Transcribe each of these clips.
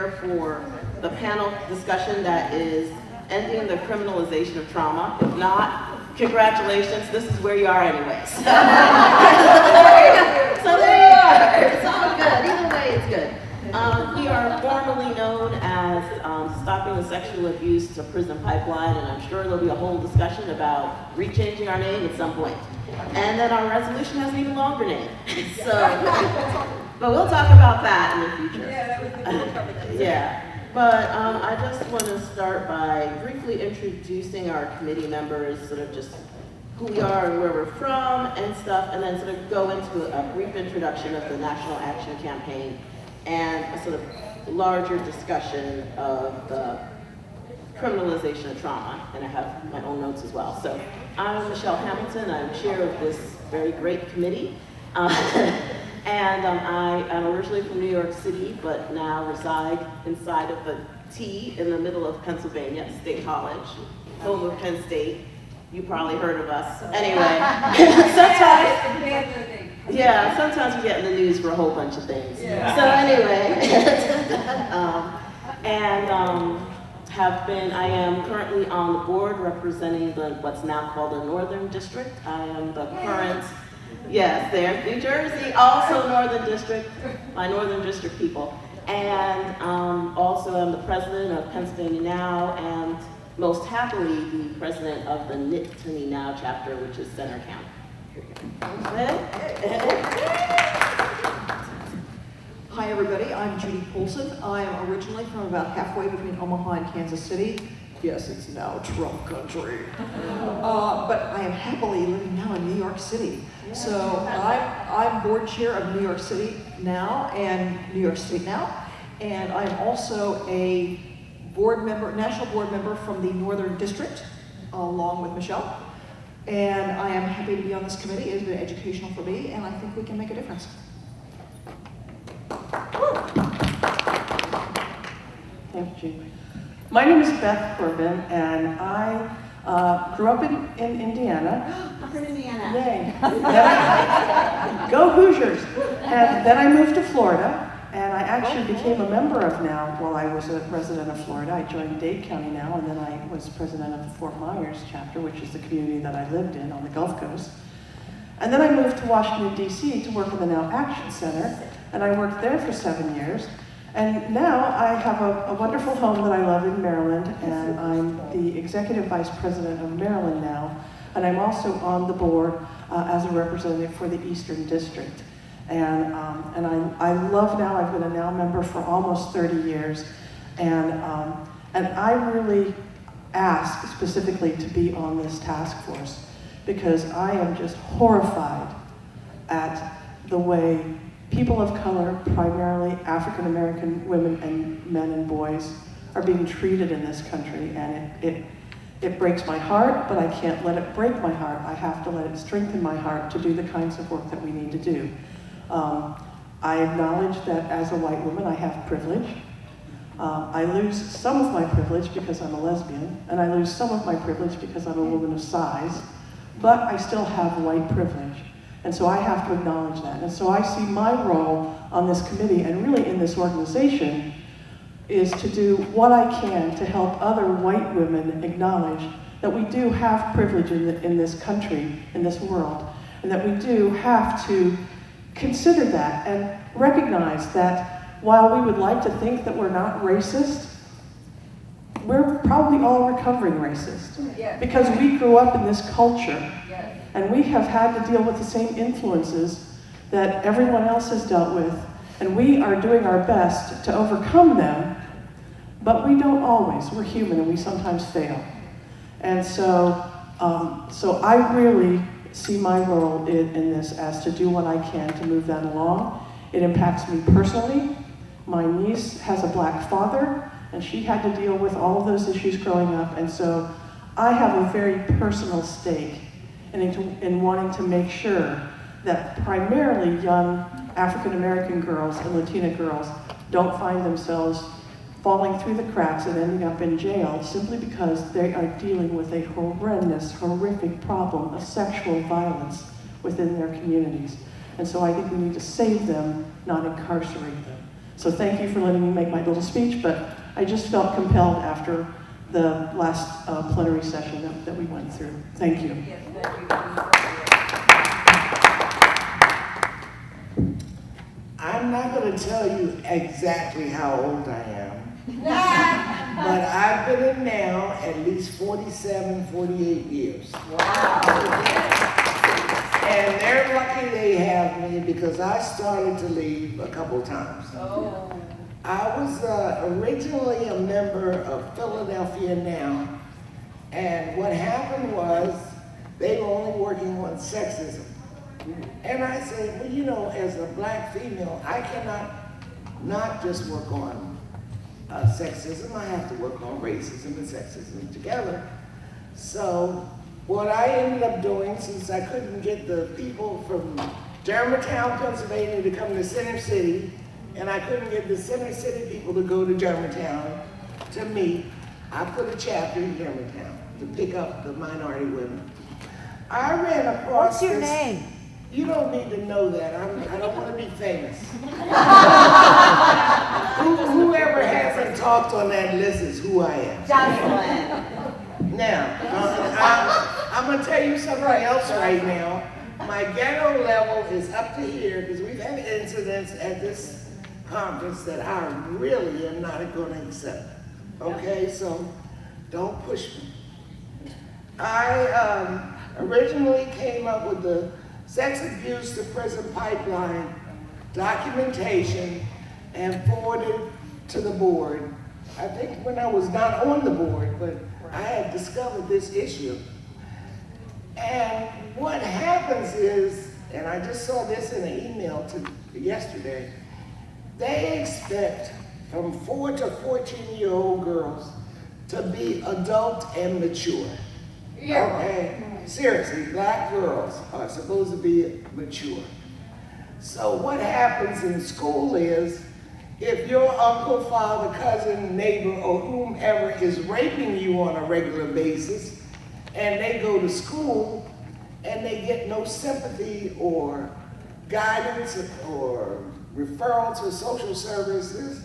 For the panel discussion that is ending the criminalization of trauma. If not, congratulations, this is where you are anyways. So there you are. It's all good. Either way, it's good. We are formally known as Stopping the Sexual Abuse to Prison Pipeline, and I'm sure there'll be a whole discussion about rechanging our name at some point. And then our resolution has an even longer name. But we'll talk about that in the future. Yeah, that was the yeah. But I just want to start by briefly introducing our committee members, sort of just who we are and where we're from and stuff, and then sort of go into a brief introduction of the National Action Campaign and a sort of larger discussion of the criminalization of trauma, and I have my own notes as well. So I'm Michelle Hamilton, I'm chair of this very great committee. And I am originally from New York City, but now reside inside of the T in the middle of Pennsylvania, State College, home of Penn State. You probably heard of us. Anyway, sometimes we get in the news for a whole bunch of things. Yeah. So anyway, I am currently on the board representing what's now called the Northern District. I am the current. Yes, there's New Jersey, also Northern District, my Northern District people. And also I'm the president of Pennsylvania Now, and most happily the president of the Nittany Now chapter, which is Center County. Hi everybody, I'm Judy Poulsen. I am originally from about halfway between Omaha and Kansas City. Yes, it's now Trump country. But I am happily living now in New York City. So I'm board chair of New York City Now and New York State Now. And I'm also a board member, national board member from the Northern District, along with Michelle. And I am happy to be on this committee. It has been educational for me, and I think we can make a difference. Thank you. My name is Beth Corbin, and I grew up in Indiana. I'm from Indiana. Yay. Go Hoosiers. And then I moved to Florida, and I actually became a member of Now while I was a resident of Florida. I joined Dade County Now, and then I was president of the Fort Myers chapter, which is the community that I lived in on the Gulf Coast. And then I moved to Washington, D.C. to work in the Now Action Center, and I worked there for 7 years. And now I have a wonderful home that I love in Maryland, and I'm the executive vice president of Maryland Now, and I'm also on the board as a representative for the Eastern District. And I love Now. I've been a Now member for almost 30 years, and I really ask specifically to be on this task force because I am just horrified at the way people of color, primarily African American women and men and boys, are being treated in this country, and it breaks my heart, but I can't let it break my heart. I have to let it strengthen my heart to do the kinds of work that we need to do. I acknowledge that as a white woman, I have privilege. I lose some of my privilege because I'm a lesbian, and I lose some of my privilege because I'm a woman of size, but I still have white privilege. And so I have to acknowledge that. And so I see my role on this committee and really in this organization is to do what I can to help other white women acknowledge that we do have privilege in this country, in this world, and that we do have to consider that and recognize that while we would like to think that we're not racist, we're probably all recovering racist. Because we grew up in this culture. And we have had to deal with the same influences that everyone else has dealt with, and we are doing our best to overcome them, but we don't always. We're human, and we sometimes fail. And so I really see my role in this as to do what I can to move that along. It impacts me personally. My niece has a black father, and she had to deal with all of those issues growing up, and so I have a very personal stake in wanting to make sure that primarily young African American girls and Latina girls don't find themselves falling through the cracks and ending up in jail simply because they are dealing with a horrendous, horrific problem of sexual violence within their communities. And so I think we need to save them, not incarcerate them. So thank you for letting me make my little speech, but I just felt compelled after the last plenary session that we went through. Thank you. Yes, thank you. I'm not going to tell you exactly how old I am, but I've been in now at least 47, 48 years. Wow. And they're lucky they have me because I started to leave a couple times. Oh. I was originally a member of Philadelphia Now, and what happened was they were only working on sexism. And I said, well, you know, as a black female, I cannot not just work on sexism, I have to work on racism and sexism together. So what I ended up doing, since I couldn't get the people from Germantown, Pennsylvania to come to Center City, and I couldn't get the Center City people to go to Germantown to meet, I put a chapter in Germantown to pick up the minority women. I ran across What's your this- name? You don't need to know that. I don't want to be famous. Whoever hasn't talked on that list is who I am. Jocelyn. Now, I'm going to tell you something else right now. My ghetto level is up to here because we've had incidents at this conference that I really am not going to accept. Okay, so don't push me. I originally came up with the Sex Abuse to Prison Pipeline documentation and forwarded to the board. I think when I was not on the board, but I had discovered this issue. And what happens is, and I just saw this in an email yesterday, they expect from 4 to 14-year-old girls to be adult and mature. Yeah. Okay? Seriously, black girls are supposed to be mature. So what happens in school is, if your uncle, father, cousin, neighbor, or whomever is raping you on a regular basis, and they go to school, and they get no sympathy or guidance or referral to social services,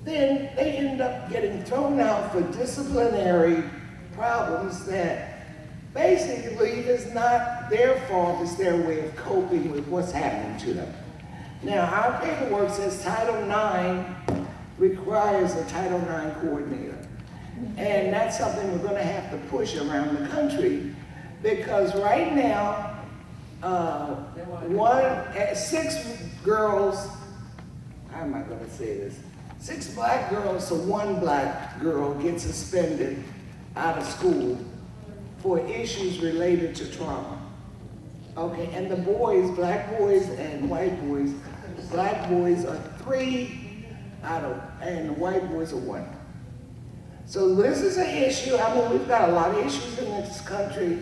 then they end up getting thrown out for disciplinary problems that basically is not their fault, it's their way of coping with what's happening to them. Now, our paperwork says Title IX requires a Title IX coordinator. And that's something we're gonna have to push around the country because right now, 6 girls, how am I gonna say this? 6 black girls to 1 black girl get suspended out of school for issues related to trauma. Okay, and the boys, black boys and white boys, black boys are 3 out of, and the white boys are 1. So this is an issue. I mean, we've got a lot of issues in this country,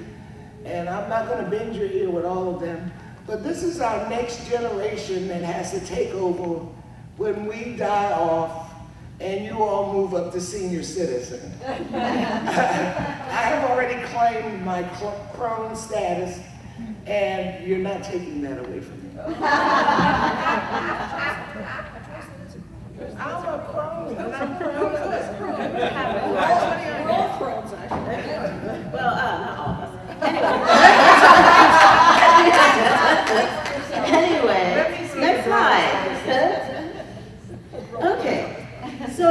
and I'm not gonna bend your ear with all of them, but this is our next generation that has to take over when we die off and you all move up to senior citizen. I have already claimed my crone status, and you're not taking that away from me. I'm a crone, and I'm proud of it. We're all crones, actually. Well, not all of us. Anyway, next slide. Okay, so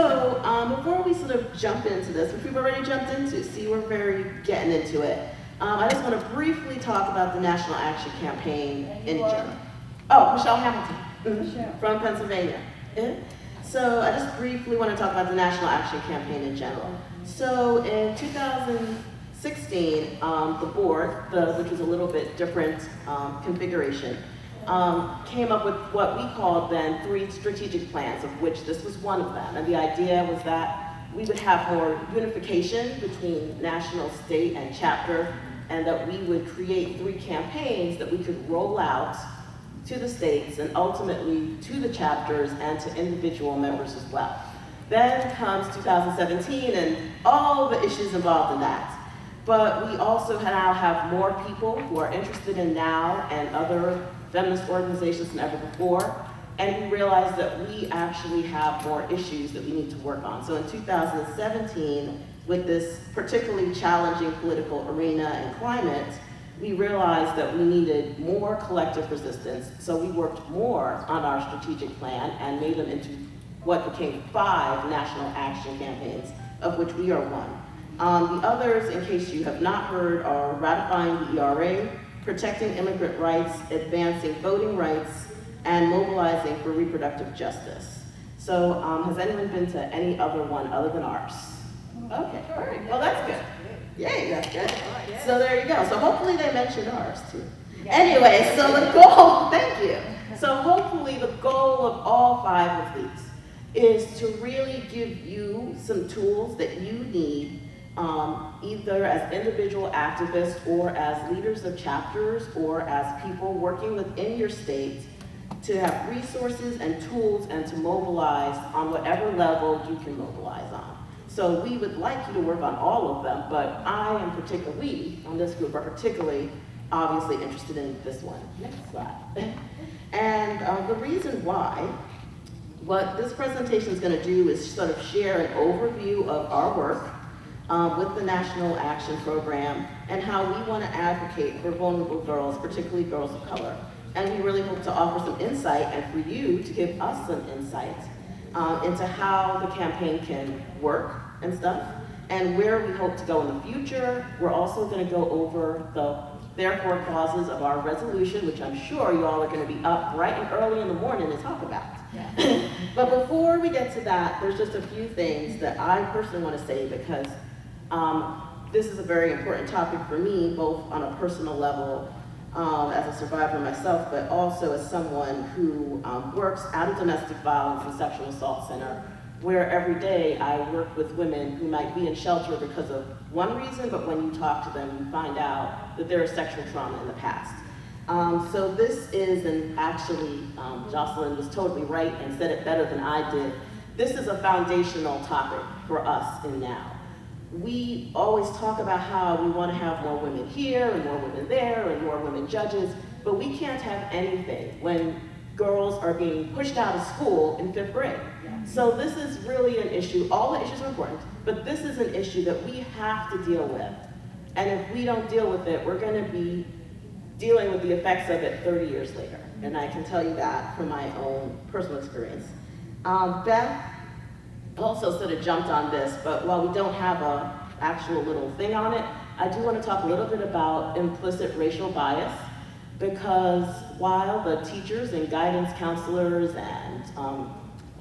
before we sort of jump into this, which we've already jumped into, see, we're very getting into it. I just want to briefly talk about the National Action Campaign in general. Oh, Michelle Hamilton, from Pennsylvania. Yeah. So I just briefly want to talk about the National Action Campaign in general. So in 2016, the board, which was a little bit different configuration, came up with what we called then 3 strategic plans, of which this was one of them. And the idea was that we would have more unification between national, state, and chapter, and that we would create 3 campaigns that we could roll out to the states and ultimately to the chapters and to individual members as well. Then comes 2017 and all the issues involved in that. But we also now have more people who are interested in NOW and other feminist organizations than ever before. and we realized that we actually have more issues that we need to work on. So in 2017, with this particularly challenging political arena and climate, we realized that we needed more collective resistance. So we worked more on our strategic plan and made them into what became 5 national action campaigns, of which we are one. The others, in case you have not heard, are ratifying the ERA, protecting immigrant rights, advancing voting rights, and mobilizing for reproductive justice. So has anyone been to any other one other than ours? Okay, all right, well that's good. Yay, that's good. So there you go. So hopefully they mentioned ours too. Anyway, so the goal, thank you. So hopefully the goal of all 5 of these is to really give you some tools that you need, either as individual activists or as leaders of chapters or as people working within your state, to have resources and tools and to mobilize on whatever level you can mobilize on. So we would like you to work on all of them, but I am we on this group are particularly obviously interested in this one. Next slide. And the reason why, what this presentation is going to do is sort of share an overview of our work with the National Action Program and how we want to advocate for vulnerable girls, particularly girls of color. And we really hope to offer some insight and for you to give us some insight into how the campaign can work and stuff, and where we hope to go in the future. We're also going to go over the therefore clauses of our resolution, which I'm sure you all are going to be up bright and early in the morning to talk about. Yeah. But before we get to that, there's just a few things that I personally want to say, because this is a very important topic for me, both on a personal level as a survivor myself, but also as someone who works at a domestic violence and sexual assault center, where every day I work with women who might be in shelter because of one reason, but when you talk to them, you find out that there is sexual trauma in the past. So this is, and actually Jocelyn was totally right and said it better than I did, this is a foundational topic for us in NOW. We always talk about how we want to have more women here and more women there and more women judges, but we can't have anything when girls are being pushed out of school in 5th grade. So this is really an issue. All the issues are important, but this is an issue that we have to deal with. And if we don't deal with it, we're going to be dealing with the effects of it 30 years later. And I can tell you that from my own personal experience. Beth also sort of jumped on this, but while we don't have an actual little thing on it, I do want to talk a little bit about implicit racial bias, because while the teachers and guidance counselors and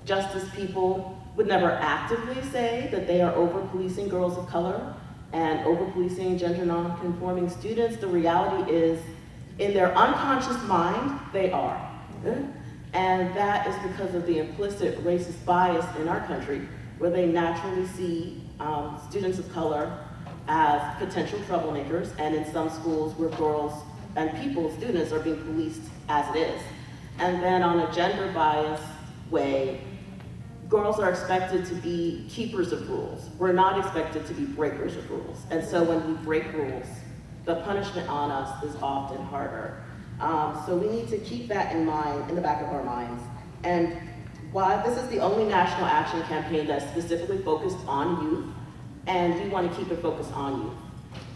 justice people would never actively say that they are over-policing girls of color and over-policing gender non-conforming students, the reality is, in their unconscious mind, they are. And that is because of the implicit racist bias in our country, where they naturally see students of color as potential troublemakers, and in some schools where girls and students are being policed as it is. And then on a gender bias way, girls are expected to be keepers of rules. We're not expected to be breakers of rules. And so when we break rules, the punishment on us is often harder. So we need to keep that in mind, in the back of our minds. And while this is the only national action campaign that's specifically focused on youth, and we want to keep it focused on youth,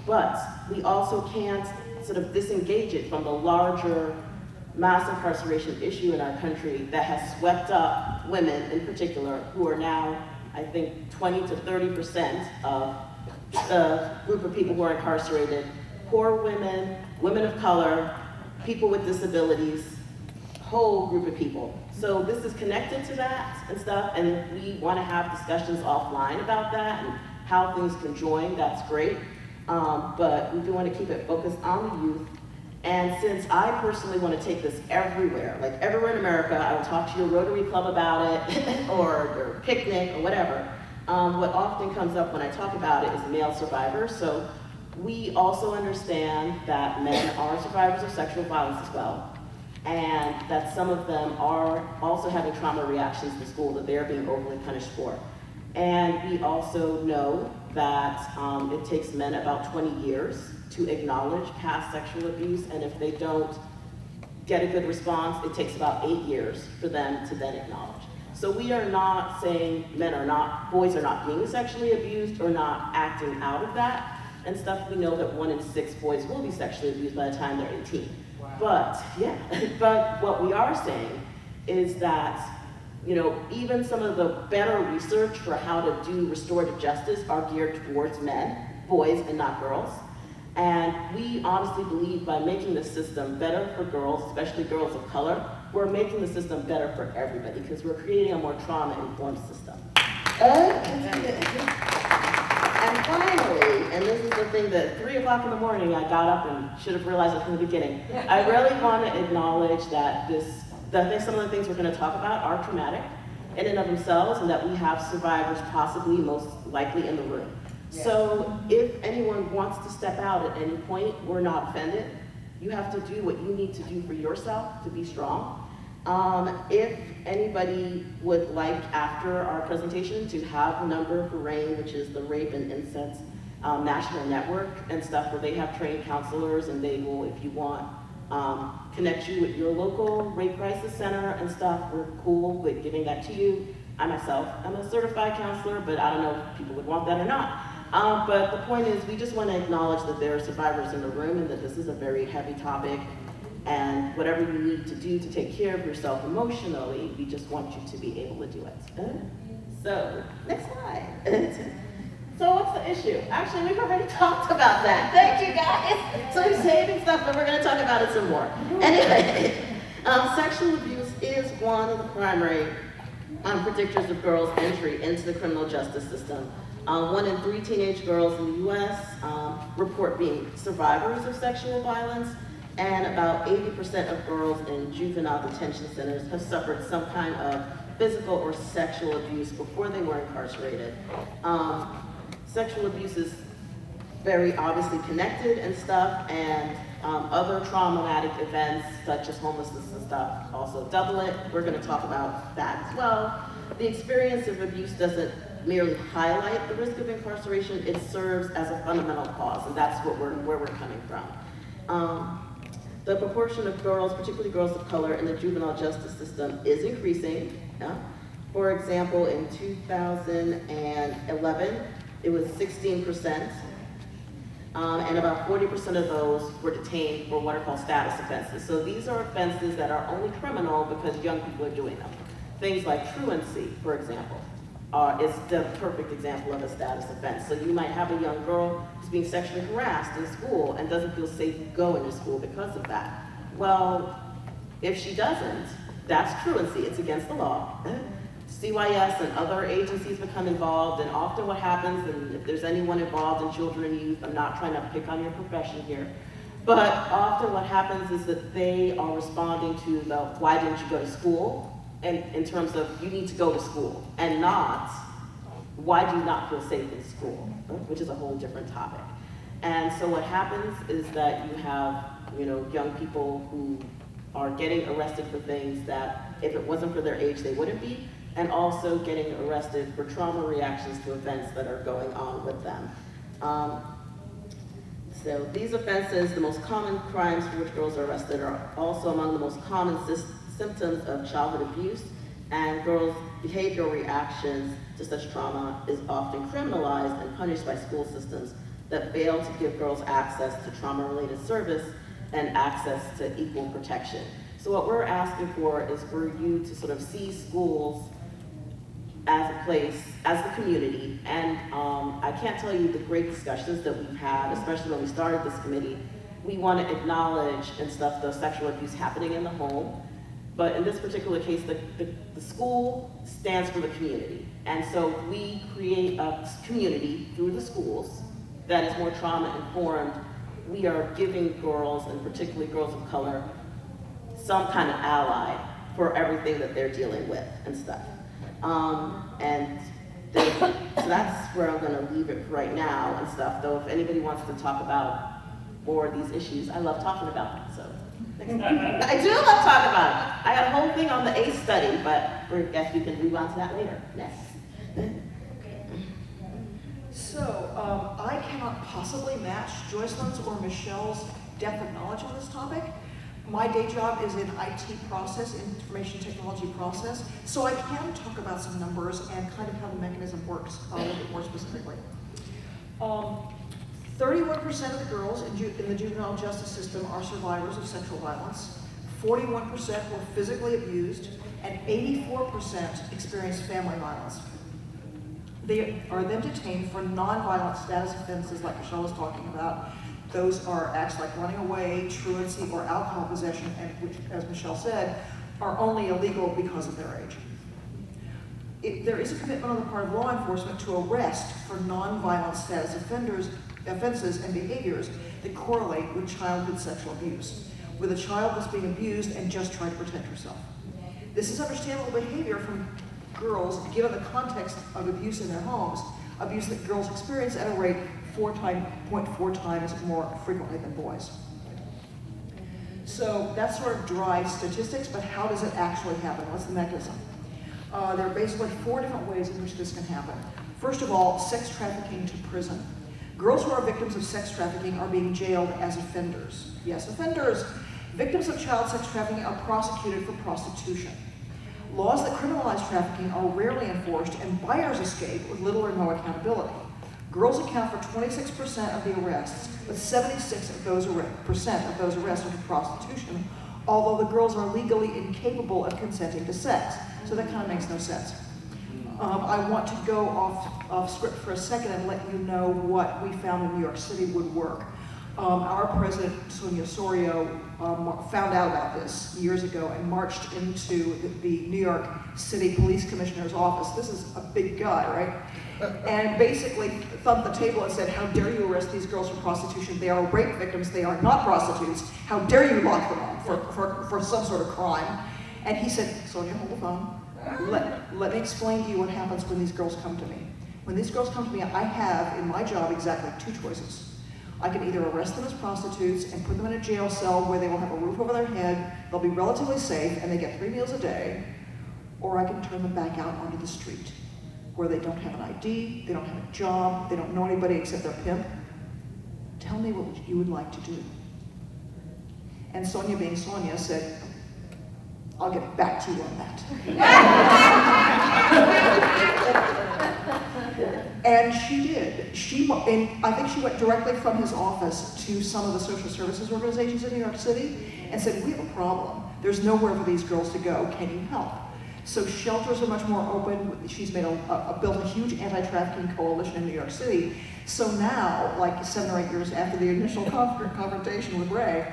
but we also can't sort of disengage it from the larger mass incarceration issue in our country that has swept up women in particular, who are now, I think, 20 to 30% of the group of people who are incarcerated. Poor women, women of color, people with disabilities, whole group of people. So this is connected to that and stuff, and if we want to have discussions offline about that and how things can join, that's great. But we do want to keep it focused on the youth. And since I personally want to take this everywhere, like everywhere in America, I will talk to your Rotary Club about it, or your picnic, or whatever. What often comes up when I talk about it is male survivors. So we also understand that men are survivors of sexual violence as well, and that some of them are also having trauma reactions in school that they're being overly punished for. And we also know that it takes men about 20 years to acknowledge past sexual abuse, and if they don't get a good response, it takes about 8 years for them to then acknowledge. So we are not saying boys are not being sexually abused or not acting out of that and stuff. We know that 1 in 6 boys will be sexually abused by the time they're 18. Wow. But, yeah, but what we are saying is that, even some of the better research for how to do restorative justice are geared towards men, boys, and not girls. And we honestly believe by making the system better for girls, especially girls of color, we're making the system better for everybody because we're creating a more trauma-informed system. And finally, and this is the thing that 3 o'clock in the morning I got up and should have realized it from the beginning, I really want to acknowledge that some of the things we're going to talk about are traumatic in and of themselves, and that we have survivors possibly most likely in the room. Yeah. So if anyone wants to step out at any point, we're not offended. You have to do what you need to do for yourself to be strong. If anybody would like, after our presentation, to have a number for RAIN, which is the Rape and Incest National Network and stuff, where they have trained counselors and they will, if you want, connect you with your local rape crisis center and stuff. We're cool with giving that to you. I myself am a certified counselor, but I don't know if people would want that or not. But the point is, we just want to acknowledge that there are survivors in the room and that this is a very heavy topic. And whatever you need to do to take care of yourself emotionally, we just want you to be able to do it. So, next slide. So what's the issue? Actually, we've already talked about that. Thank you, guys. So we're saving stuff, but we're going to talk about it some more. Anyway, sexual abuse is one of the primary predictors of girls' entry into the criminal justice system. 1 in 3 teenage girls in the U.S. Report being survivors of sexual violence, and about 80% of girls in juvenile detention centers have suffered some kind of physical or sexual abuse before they were incarcerated. Sexual abuse is very obviously connected and stuff, and other traumatic events such as homelessness and stuff also double it. We're going to talk about that as well. The experience of abuse doesn't merely highlight the risk of incarceration, it serves as a fundamental cause, and that's where we're coming from. The proportion of girls, particularly girls of color, in the juvenile justice system is increasing. Yeah? For example, in 2011, it was 16%, and about 40% of those were detained for what are called status offenses. So these are offenses that are only criminal because young people are doing them. Things like truancy, for example, is the perfect example of a status offense. So you might have a young girl who's being sexually harassed in school and doesn't feel safe going to school because of that. Well, if she doesn't, that's truancy. It's against the law. CYS and other agencies become involved, and often what happens, and if there's anyone involved in children and youth, I'm not trying to pick on your profession here, but often what happens is that they are responding to the why didn't you go to school? And in terms of you need to go to school, and not why do you not feel safe in school, which is a whole different topic. And so what happens is that you have young people who are getting arrested for things that if it wasn't for their age they wouldn't be, and also getting arrested for trauma reactions to events that are going on with them. So these offenses, the most common crimes for which girls are arrested, are also among the most common symptoms of childhood abuse, and girls' behavioral reactions to such trauma is often criminalized and punished by school systems that fail to give girls access to trauma-related service and access to equal protection. So what we're asking for is for you to sort of see schools as a place, as the community, and I can't tell you the great discussions that we've had, especially when we started this committee. We want to acknowledge and stuff the sexual abuse happening in the home, but in this particular case, the school stands for the community. And so we create a community through the schools that is more trauma-informed. We are giving girls, and particularly girls of color, some kind of ally for everything that they're dealing with and stuff. So that's where I'm gonna leave it right now and stuff, though if anybody wants to talk about more of these issues, I love talking about them, so. I do love talking about it. I got a whole thing on the ACE study, but I guess we can move on to that later. Next. So, I cannot possibly match Joycelyn's or Michelle's depth of knowledge on this topic, My day job is in IT process, information technology process, so I can talk about some numbers and kind of how the mechanism works a little bit more specifically. 31% of the girls in the juvenile justice system are survivors of sexual violence, 41% were physically abused, and 84% experienced family violence. They are then detained for non-violent status offenses like Michelle was talking about. Those are acts like running away, truancy, or alcohol possession, and which, as Michelle said, are only illegal because of their age. There is a commitment on the part of law enforcement to arrest for non-violent status offenses and behaviors that correlate with childhood sexual abuse, with a child that's being abused and just trying to protect herself. This is understandable behavior from girls given the context of abuse in their homes, abuse that girls experience at a rate 0.4 times more frequently than boys. So that's sort of dry statistics, but how does it actually happen? What's the mechanism? There are basically 4 different ways in which this can happen. First of all, sex trafficking to prison. Girls who are victims of sex trafficking are being jailed as offenders. Yes, offenders. Victims of child sex trafficking are prosecuted for prostitution. Laws that criminalize trafficking are rarely enforced, and buyers escape with little or no accountability. Girls account for 26% of the arrests, but 76% of those arrests are for prostitution, although the girls are legally incapable of consenting to sex. So that kind of makes no sense. I want to go off script for a second and let you know what we found in New York City would work. Our president, Sonia Osorio, found out about this years ago and marched into the New York City Police Commissioner's office. This is a big guy, right? And basically thumped the table and said, how dare you arrest these girls for prostitution? They are rape victims, they are not prostitutes. How dare you lock them up for some sort of crime? And he said, Sonia, hold the phone. Let me explain to you what happens when these girls come to me. When these girls come to me, I have in my job exactly 2 choices. I can either arrest them as prostitutes and put them in a jail cell where they will have a roof over their head, they'll be relatively safe, and they get 3 meals a day, or I can turn them back out onto the street, where they don't have an ID, they don't have a job, they don't know anybody except their pimp. Tell me what you would like to do. And Sonia, being Sonia, said, I'll get back to you on that. And she did. I think she went directly from his office to some of the social services organizations in New York City and said, we have a problem. There's nowhere for these girls to go. Can you help? So shelters are much more open. She's made built a huge anti-trafficking coalition in New York City. So now, like 7 or 8 years after the initial confrontation with Ray,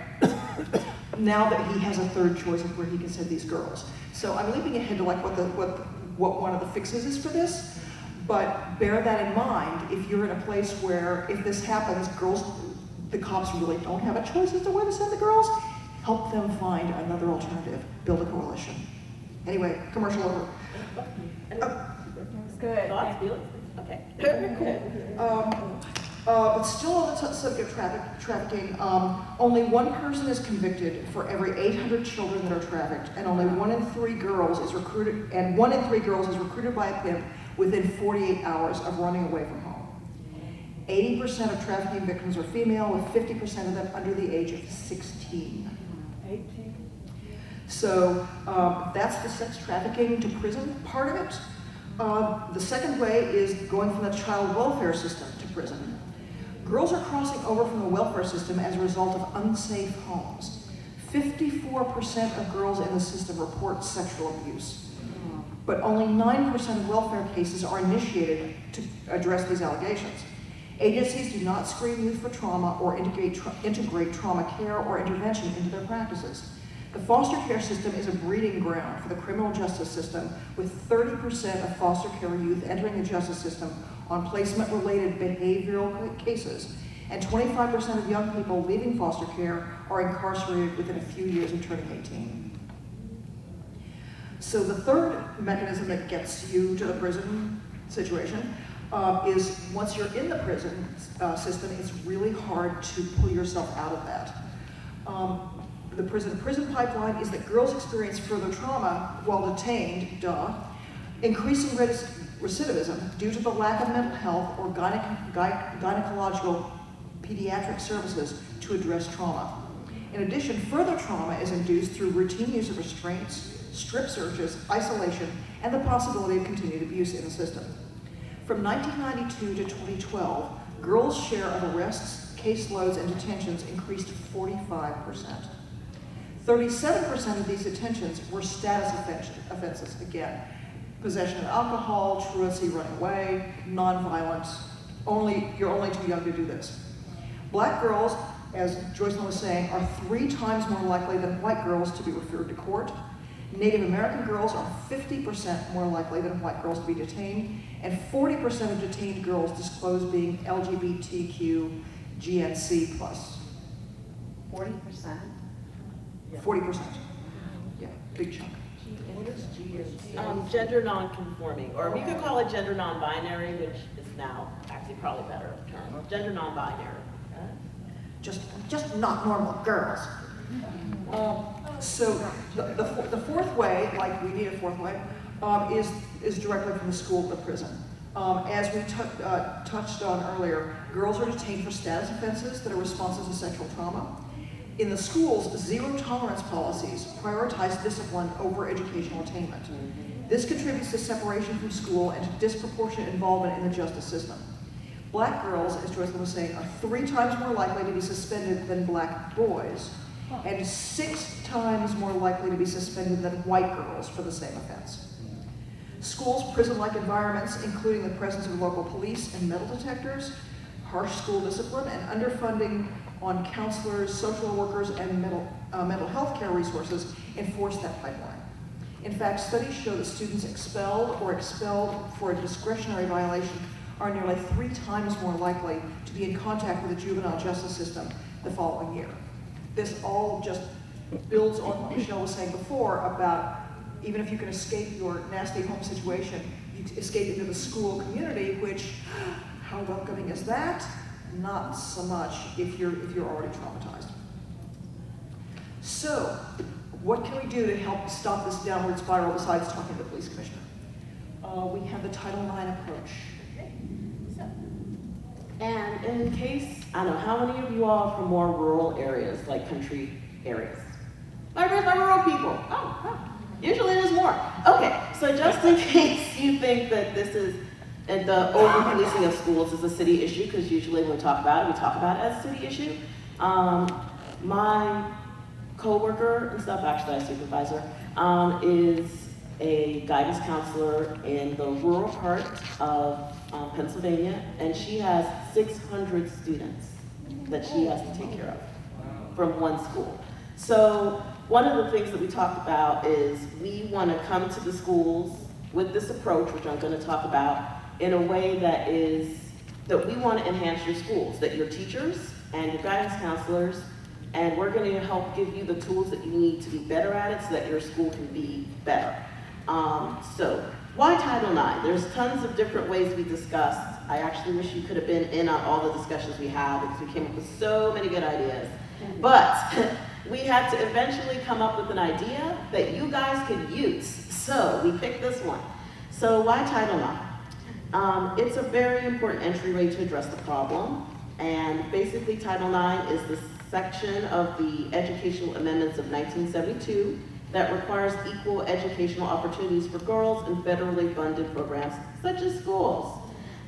now that he has a 3rd choice of where he can send these girls. So I'm leaping ahead to like what one of the fixes is for this, but bear that in mind if you're in a place where if this happens, the cops really don't have a choice as to where to send the girls, help them find another alternative, build a coalition. Anyway, commercial over. Good. Thoughts, feelings? Okay. But still on the subject of trafficking, only 1 person is convicted for every 800 children that are trafficked, and only 1 in 3 girls is recruited, and 1 in 3 girls is recruited by a pimp within 48 hours of running away from home. 80% of trafficking victims are female, with 50% of them under the age of 16. 18. So that's the sex trafficking to prison part of it. The second way is going from the child welfare system to prison. Girls are crossing over from the welfare system as a result of unsafe homes. 54% of girls in the system report sexual abuse, but only 9% of welfare cases are initiated to address these allegations. Agencies do not screen youth for trauma or integrate trauma care or intervention into their practices. The foster care system is a breeding ground for the criminal justice system, with 30% of foster care youth entering the justice system on placement-related behavioral cases, and 25% of young people leaving foster care are incarcerated within a few years of turning 18. So the third mechanism that gets you to the prison situation is once you're in the prison system, it's really hard to pull yourself out of that. The prison pipeline is that girls experience further trauma while detained, increasing recidivism due to the lack of mental health or gynecological pediatric services to address trauma. In addition, further trauma is induced through routine use of restraints, strip searches, isolation, and the possibility of continued abuse in the system. From 1992 to 2012, girls' share of arrests, caseloads, and detentions increased 45%. 37% of these detentions were status offenses. Again, possession of alcohol, truancy, running away, nonviolence. You're only too young to do this. Black girls, as Joycelyn was saying, are 3 times more likely than white girls to be referred to court. Native American girls are 50% more likely than white girls to be detained, and 40% of detained girls disclose being LGBTQ GNC+. 40%. 40%. Yeah, big chunk. What is GNC? Gender non-conforming, or we could call it gender non-binary, which is now actually probably a better term. Gender non-binary. Just not normal girls. So the fourth way, like we need a fourth way, is directly from the school to the prison. As we touched on earlier, girls are detained for status offenses that are responses to sexual trauma. In the schools, zero tolerance policies prioritize discipline over educational attainment. This contributes to separation from school and to disproportionate involvement in the justice system. Black girls, as Joycelyn was saying, are 3 times more likely to be suspended than black boys, and 6 times more likely to be suspended than white girls for the same offense. Schools' prison-like environments, including the presence of local police and metal detectors, harsh school discipline, and underfunding on counselors, social workers, and mental health care resources, enforce that pipeline. In fact, studies show that students expelled or expelled for a discretionary violation are nearly 3 times more likely to be in contact with the juvenile justice system the following year. This all just builds on what Michelle was saying before about even if you can escape your nasty home situation, you escape into the school community, which, how welcoming is that? Not so much if you're already traumatized. So, what can we do to help stop this downward spiral besides talking to the police commissioner? We have the Title IX approach. And in case, I don't know, how many of you all are from more rural areas, like country areas? By rural people. Oh, usually there's more. Okay, so just in case you think that this is, and the over-policing of schools is a city issue, because usually when we talk about it as a city issue. My coworker and stuff, actually a supervisor, is a guidance counselor in the rural part of Pennsylvania, and she has 600 students that she has to take care of from one school. So one of the things that we talked about is we want to come to the schools with this approach, which I'm going to talk about, in a way that we want to enhance your schools, that your teachers and your guidance counselors, and we're going to help give you the tools that you need to be better at it so that your school can be better. So why Title IX? There's tons of different ways we discussed. I actually wish you could have been in on all the discussions we had because we came up with so many good ideas. But we had to eventually come up with an idea that you guys could use. So we picked this one. So why Title IX? It's a very important entryway to address the problem. And basically Title IX is the section of the Educational Amendments of 1972 that requires equal educational opportunities for girls in federally funded programs such as schools.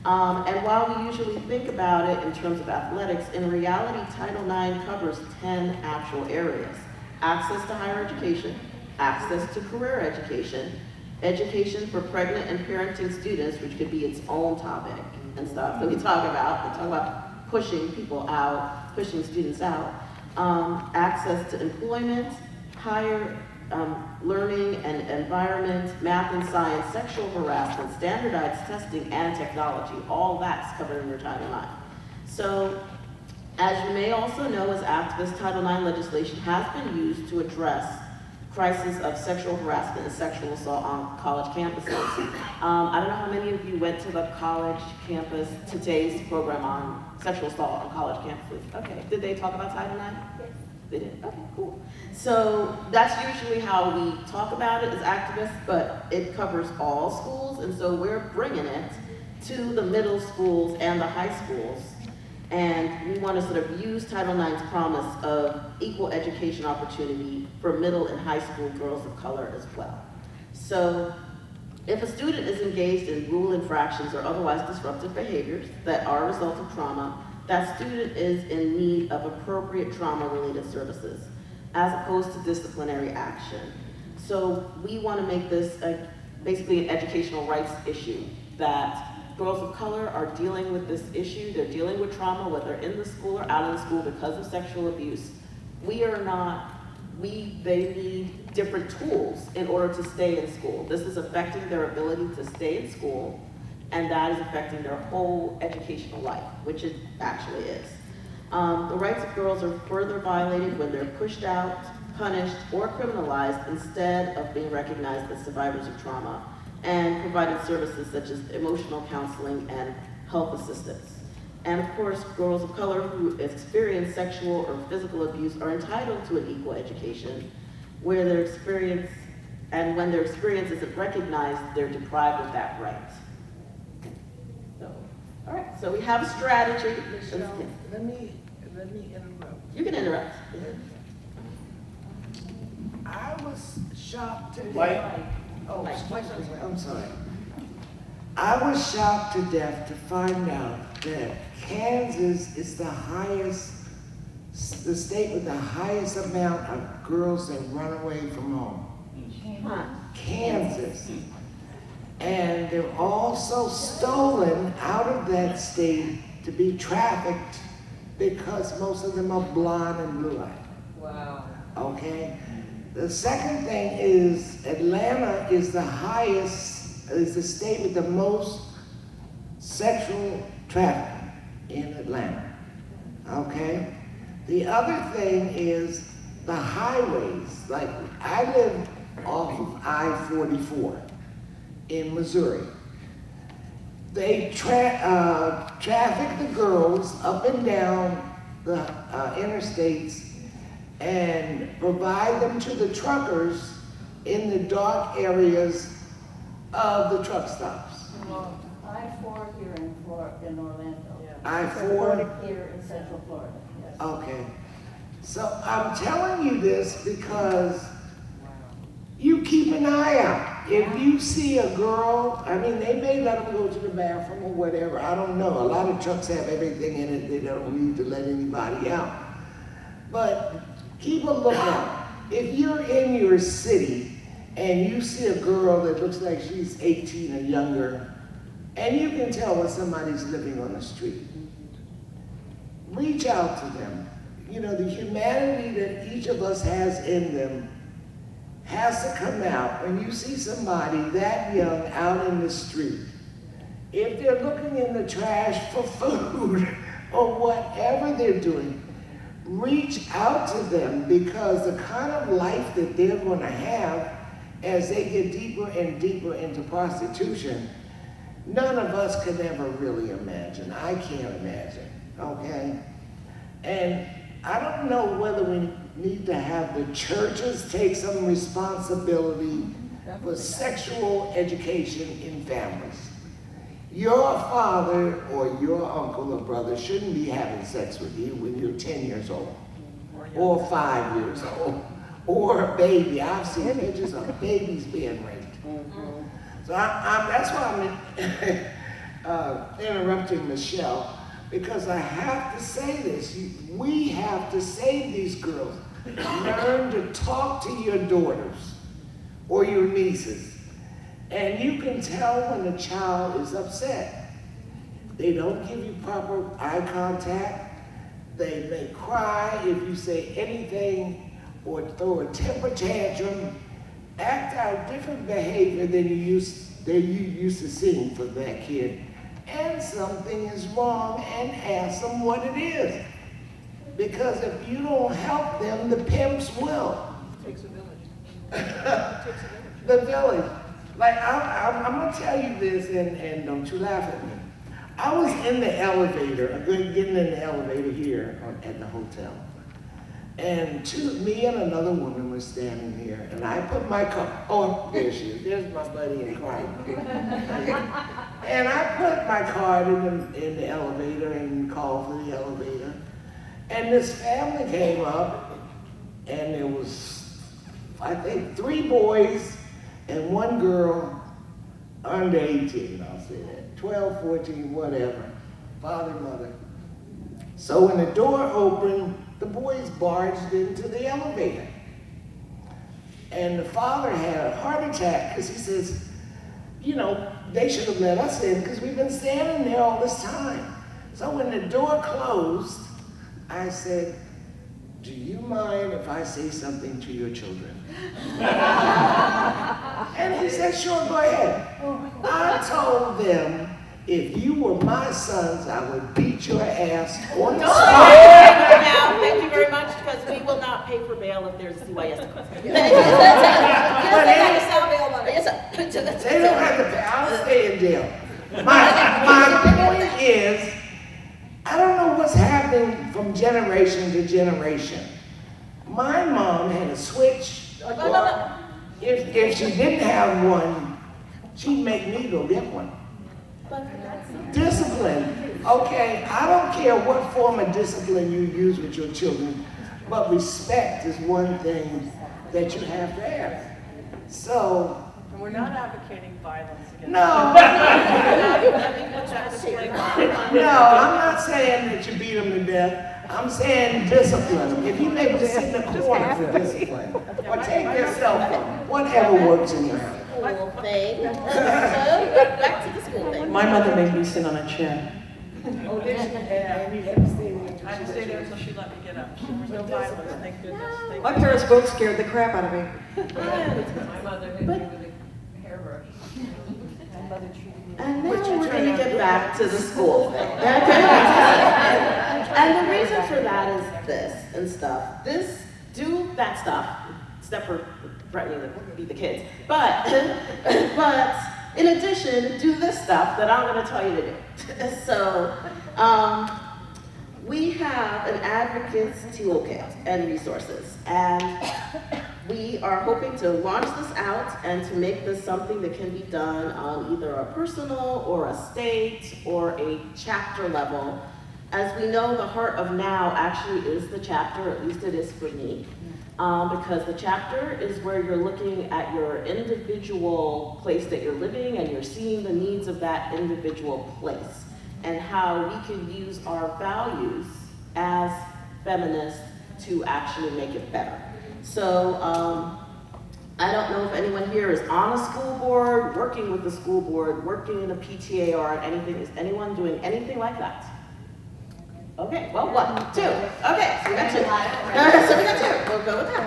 And while we usually think about it in terms of athletics, in reality, Title IX covers 10 actual areas. Access to higher education, access to career education, education for pregnant and parenting students, which could be its own topic and stuff that we talk about pushing people out, pushing students out, access to employment, higher learning and environment, math and science, sexual harassment, standardized testing, and technology. All that's covered under Title IX. So, as you may also know as activists, Title IX legislation has been used to address crisis of sexual harassment and sexual assault on college campuses. I don't know how many of you went to the college campus, today's program on sexual assault on college campuses. Okay, did they talk about Title IX? Yes. They did, okay, cool. So that's usually how we talk about it as activists, but it covers all schools, and so we're bringing it to the middle schools and the high schools. And we want to sort of use Title IX's promise of equal education opportunity for middle and high school girls of color as well. So if a student is engaged in rule infractions or otherwise disruptive behaviors that are a result of trauma, that student is in need of appropriate trauma-related services, as opposed to disciplinary action. So we want to make this basically an educational rights issue, that girls of color are dealing with this issue, they're dealing with trauma, whether in the school or out of the school because of sexual abuse. They need different tools in order to stay in school. This is affecting their ability to stay in school, and that is affecting their whole educational life, which it actually is. The rights of girls are further violated when they're pushed out, punished, or criminalized instead of being recognized as survivors of trauma and provided services such as emotional counseling and health assistance. And of course, girls of color who experience sexual or physical abuse are entitled to an equal education, where their experience, and when their experience isn't recognized, they're deprived of that right. So, all right, so we have a strategy. Michelle, let me interrupt. You can interrupt. I was shocked to Mike. death. Oh, I'm sorry. I was shocked to death to find out that Kansas is the state with the highest amount of girls that run away from home. Kansas. And they're also stolen out of that state to be trafficked because most of them are blonde and blue-eyed. Wow. Okay? The second thing is Atlanta is the state with the most sexual trafficking in Atlanta. Okay? The other thing is the highways. Like, I live off of I-44 in Missouri. They traffic the girls up and down the interstates and provide them to the truckers in the dark areas of the truck stops. Well, I-4 here in Orlando. I-4? Here in Central Florida, yes. Okay. So I'm telling you this because you keep an eye out. If you see a girl, I mean, they may let them go to the bathroom or whatever. I don't know. A lot of trucks have everything in it. They don't need to let anybody out. But keep a lookout. If you're in your city and you see a girl that looks like she's 18 or younger, and you can tell when somebody's living on the street, reach out to them. You know, the humanity that each of us has in them has to come out. When you see somebody that young out in the street, if they're looking in the trash for food or whatever they're doing, reach out to them, because the kind of life that they're going to have as they get deeper and deeper into prostitution, none of us can ever really imagine. I can't imagine, okay? And I don't know whether we need to have the churches take some responsibility for sexual education in families. Your father or your uncle or brother shouldn't be having sex with you when you're 10 years old, or 5 years old, or a baby. I've seen pictures of babies being raped. So that's why I'm interrupting Michelle, because I have to say this. We have to save these girls. Learn to talk to your daughters or your nieces. And you can tell when a child is upset. They don't give you proper eye contact. They may cry if you say anything, or throw a temper tantrum, act out different behavior than you used to seeing for that kid. And something is wrong, and ask them what it is. Because if you don't help them, the pimps will. Takes a village. The village. Like, I'm gonna tell you this, and don't you laugh at me. I was in the elevator, getting in the elevator here at the hotel. And me and another woman were standing here, and I put my cup, oh, there she is, there's my buddy in crime. And I put my card in the elevator and called for the elevator. And this family came up, and there was, I think, 3 boys and 1 girl under 18, I'll say that. 12, 14, whatever. Father, mother. So when the door opened, the boys barged into the elevator. And the father had a heart attack because he says, you know, they should have let us in because we've been standing there all this time. So when the door closed, I said, do you mind if I say something to your children? And he said, sure, go ahead. I told them, if you were my sons, I would beat your ass on the spot. Now, thank you very much, because we will not pay for bail if there's CYS. They don't have to pay. I'll stay in jail. My point is, I don't know what's happening from generation to generation. My mom had a switch. If she didn't have one, she'd make me go get one. Discipline. Okay, I don't care what form of discipline you use with your children, but respect is one thing that you have to have. So, And we're not advocating violence against no, I'm not saying that you beat them to death. I'm saying discipline. If you make them sit in the corner for discipline, or take their cell phone, whatever works in your house. School thing. So, back to the school thing. My mother made me sit on a chair. Oh, did you? And you had to stay there. I had to stay there until she let me get up. There was no violence, thank goodness. My parents both scared the crap out of me. My mother hit me with a hairbrush. My mother treated me. And now we're going to get back to the school thing. And the reason for that is this and stuff. Do that stuff, except for threatening to beat the kids. But in addition, do this stuff that I'm going to tell you to do. So, we have an advocates toolkit and resources, and we are hoping to launch this out and to make this something that can be done on either a personal or a state or a chapter level. As we know, the heart of now actually is the chapter, at least it is for me, because the chapter is where you're looking at your individual place that you're living and you're seeing the needs of that individual place and how we can use our values as feminists to actually make it better. So I don't know if anyone here is on a school board, working with the school board, working in a PTA or anything. Is anyone doing anything like that? Okay, well, 1, 2. Okay, so we got 2. So we got 2. We'll go with that.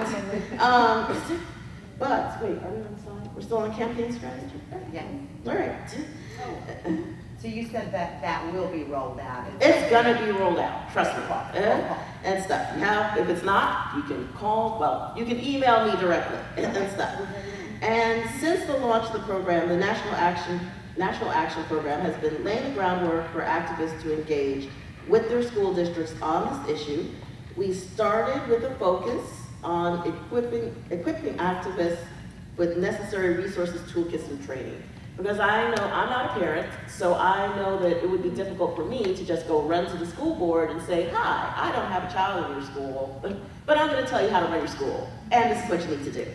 But wait, are we on slide? We're still on campaign strategy? Yeah. All right. So you said that that will be rolled out. It's gonna be rolled out, trust me, and stuff. Now, if it's not, you can call, well, you can email me directly and stuff. And since the launch of the program, the National Action Program has been laying the groundwork for activists to engage with their school districts on this issue. We started with a focus on equipping activists with necessary resources, toolkits, and training. Because I know I'm not a parent, so I know that it would be difficult for me to just go run to the school board and say, hi, I don't have a child in your school, but I'm gonna tell you how to run your school, and this is what you need to do.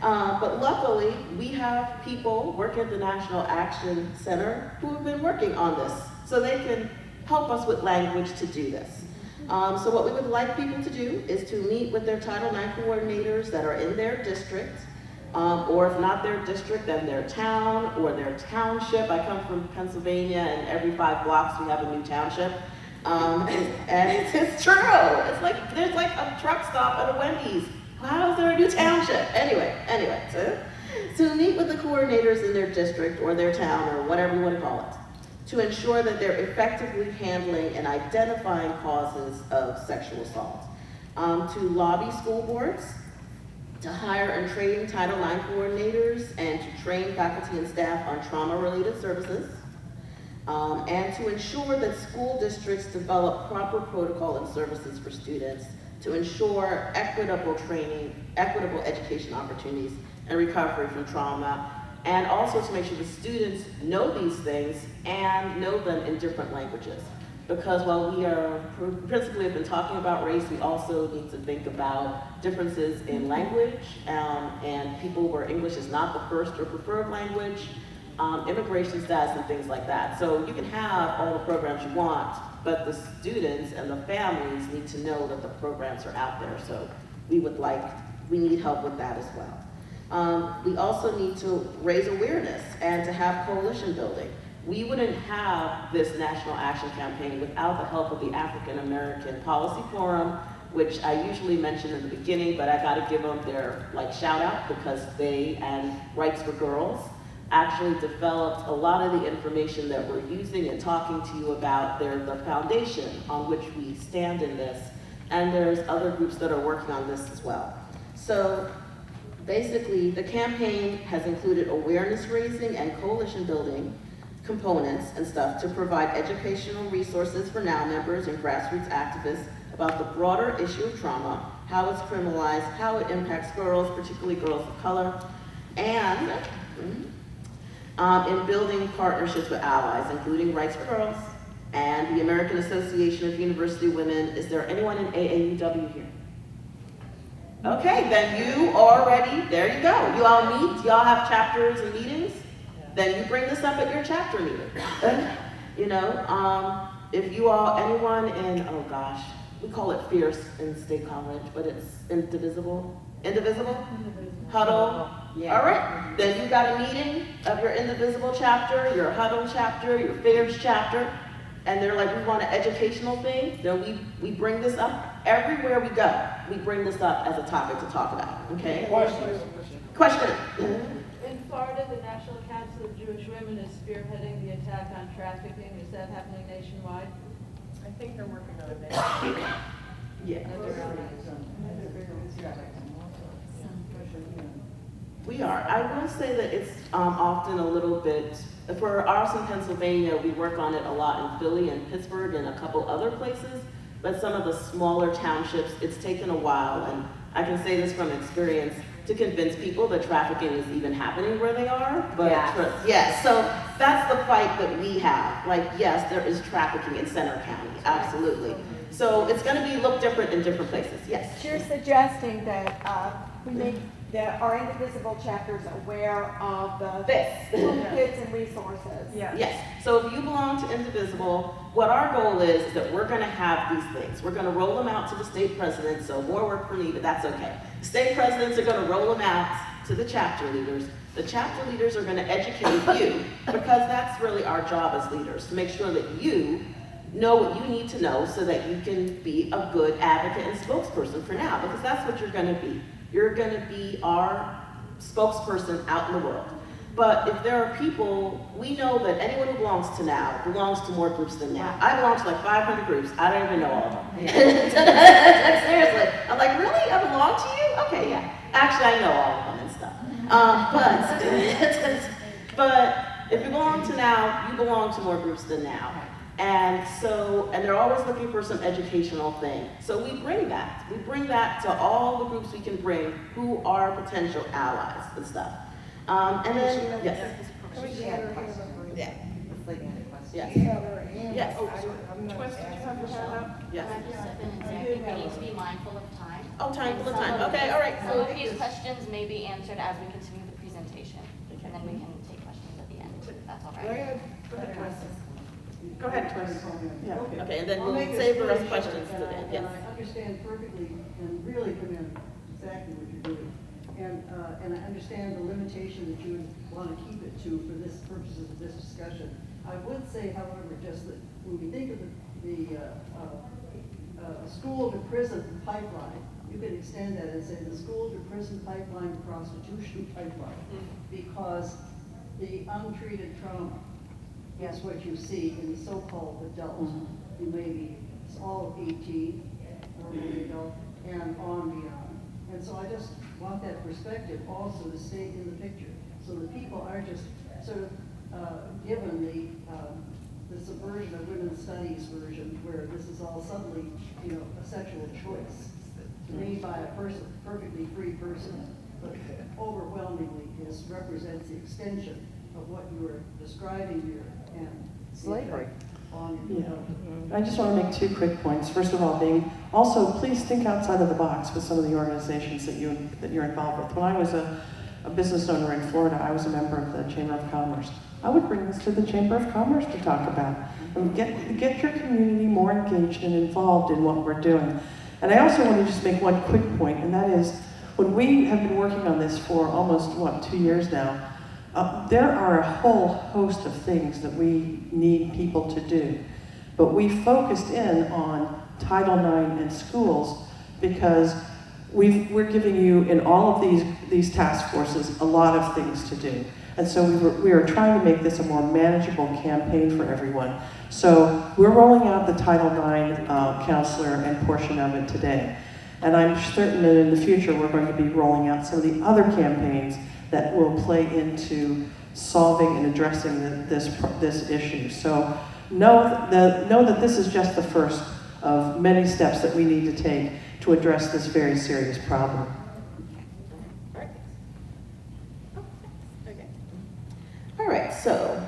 But luckily, we have people working at the National Action Center who have been working on this, so they can help us with language to do this. So what we would like people to do is to meet with their Title IX coordinators that are in their district, or if not their district, then their town or their township. I come from Pennsylvania, and every 5 blocks we have a new township. And it's true. It's like, there's like a truck stop at a Wendy's. How is there a new township? Anyway, so meet with the coordinators in their district or their town or whatever you want to call it, to ensure that they're effectively handling and identifying causes of sexual assault. To lobby school boards, to hire and train Title IX coordinators, and to train faculty and staff on trauma-related services, and to ensure that school districts develop proper protocol and services for students to ensure equitable training, equitable education opportunities, and recovery from trauma, and also to make sure the students know these things and know them in different languages. Because while we are principally have been talking about race, we also need to think about differences in language, and people where English is not the first or preferred language, immigration status and things like that. So you can have all the programs you want, but the students and the families need to know that the programs are out there. So we need help with that as well. We also need to raise awareness and to have coalition building. We wouldn't have this national action campaign without the help of the African American Policy Forum, which I usually mention in the beginning, but I gotta give them their shout out, because they and Rights for Girls actually developed a lot of the information that we're using and talking to you about. They're the foundation on which we stand in this, and there's other groups that are working on this as well. So basically, the campaign has included awareness raising and coalition building components and stuff to provide educational resources for NOW members and grassroots activists about the broader issue of trauma, how it's criminalized, how it impacts girls, particularly girls of color, and in building partnerships with allies, including Rights for Girls and the American Association of University Women. Is there anyone in AAUW here? Okay, then you already, there you go. You all meet, you all have chapters and meetings. Then you bring this up at your chapter meeting. If you all, anyone in, oh gosh, we call it Fierce in State College, but it's Indivisible? Huddle? Yeah. All right, then you got a meeting of your Indivisible chapter, your Huddle chapter, your Fierce chapter, and they're like, we want an educational thing, then we bring this up everywhere we go. We bring this up as a topic to talk about, okay? Question. In Florida, the National Council of Jewish Women is spearheading the attack on trafficking. Is that happening nationwide? I think they're working on it now. Yeah. We We are. I will say that it's often a little bit, for ours in Pennsylvania, we work on it a lot in Philly and Pittsburgh and a couple other places, but some of the smaller townships, it's taken a while, and I can say this from experience, to convince people that trafficking is even happening where they are. But yes, so that's the fight that we have. Yes, there is trafficking in Center County, absolutely. So it's going to be look different in different places. Yes. You're suggesting that we make our Indivisible chapters aware of the toolkits and resources. Yeah. Yes. So if you belong to Indivisible, what our goal is that we're going to have these things. We're going to roll them out to the state presidents, so more work for me, but that's okay. The state presidents are going to roll them out to the chapter leaders. The chapter leaders are going to educate you, because that's really our job as leaders, to make sure that you know what you need to know so that you can be a good advocate and spokesperson for NOW, because that's what you're going to be. You're going to be our spokesperson out in the world. But if there are people, we know that anyone who belongs to NOW belongs to more groups than NOW. I belong to 500 groups. I don't even know all of them. Seriously. I'm like, really? I belong to you? Okay, yeah. Actually, I know all of them and stuff. But if you belong to NOW, you belong to more groups than NOW. And they're always looking for some educational thing. So we bring that. We bring that to all the groups we can bring who are potential allies and stuff. And then, yes. Yeah. Yes. Yes. Yes. I think we need to be mindful of time. Oh, time, full of time. Okay, all right. Some of these questions may be answered as we continue the presentation, and then we can take questions at the end. That's all right. Go ahead, Twice. Yeah. Okay, and then I'll we'll make this save the very rest short, questions to the end. Yes. I understand perfectly and really commend exactly what you're doing. And I understand the limitation that you would want to keep it to for this purposes of this discussion. I would say, however, just that when we think of the school to prison pipeline, you could extend that and say the school to prison pipeline to prostitution pipeline, because the untreated trauma is what you see in the so-called adults who maybe it's all 18 or maybe adult and on beyond. And so I just want that perspective also to stay in the picture, so that people aren't just sort of given the subversion of women's studies version, where this is all suddenly, a sexual choice made by a person, perfectly free person, but overwhelmingly represents the extension of what you were describing here and Slavery. on I just want to make 2 quick points. First of all, please think outside of the box with some of the organizations that you're involved with. When I was a business owner in Florida, I was a member of the Chamber of Commerce. I would bring this to the Chamber of Commerce to talk about. And get your community more engaged and involved in what we're doing. And I also want to just make one quick point, and that is, when we have been working on this for almost, 2 years now, there are a whole host of things that we need people to do. But we focused in on Title IX and schools because we're giving you, in all of these task forces, a lot of things to do. And so we are trying to make this a more manageable campaign for everyone. So we're rolling out the Title IX counselor and portion of it today. And I'm certain that in the future we're going to be rolling out some of the other campaigns that will play into solving and addressing this issue. So know that this is just the first of many steps that we need to take to address this very serious problem. All right, so,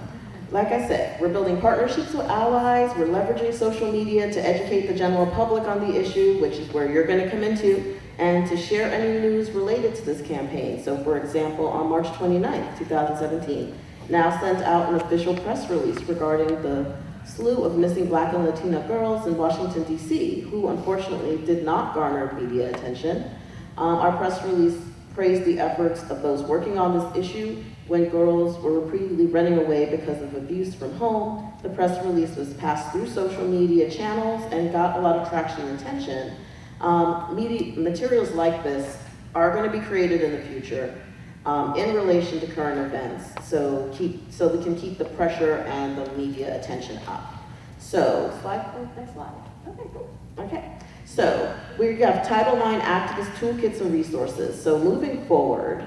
like I said, we're building partnerships with allies, we're leveraging social media to educate the general public on the issue, which is where you're gonna come into, and to share any news related to this campaign. So for example, on March 29th, 2017, NOW sent out an official press release regarding the slew of missing Black and Latina girls in Washington, D.C., who unfortunately did not garner media attention. Our press release praised the efforts of those working on this issue when girls were repeatedly running away because of abuse from home. The press release was passed through social media channels and got a lot of traction and attention. Materials like this are going to be created in the future in relation to current events, so we can keep the pressure and the media attention up. So, next slide. Okay, cool. Okay. So, we have Title IX activist toolkits and resources. So moving forward,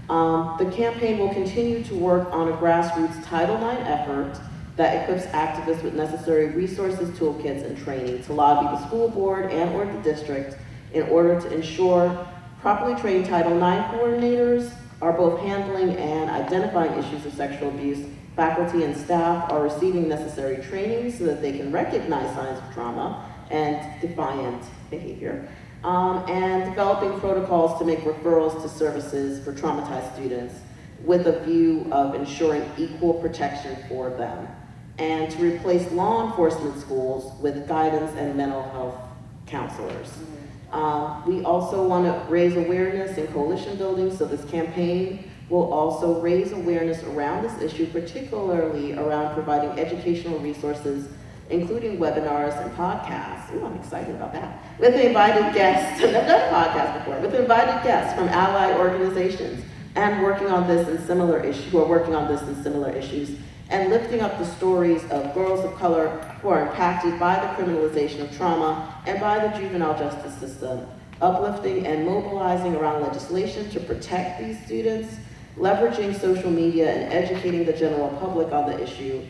the campaign will continue to work on a grassroots Title IX effort that equips activists with necessary resources, toolkits, and training to lobby the school board and or the district in order to ensure properly trained Title IX coordinators are both handling and identifying issues of sexual abuse. Faculty and staff are receiving necessary training so that they can recognize signs of trauma and defiant behavior, and developing protocols to make referrals to services for traumatized students with a view of ensuring equal protection for them, and to replace law enforcement schools with guidance and mental health counselors. We also want to raise awareness in coalition building, so this campaign will also raise awareness around this issue, particularly around providing educational resources, including webinars and podcasts. Ooh, I'm excited about that. With invited guests, I've done a podcast before, with invited guests from allied organizations and working on this in similar issues, who are working on this in similar issues, and lifting up the stories of girls of color who are impacted by the criminalization of trauma and by the juvenile justice system, uplifting and mobilizing around legislation to protect these students, leveraging social media and educating the general public on the issue,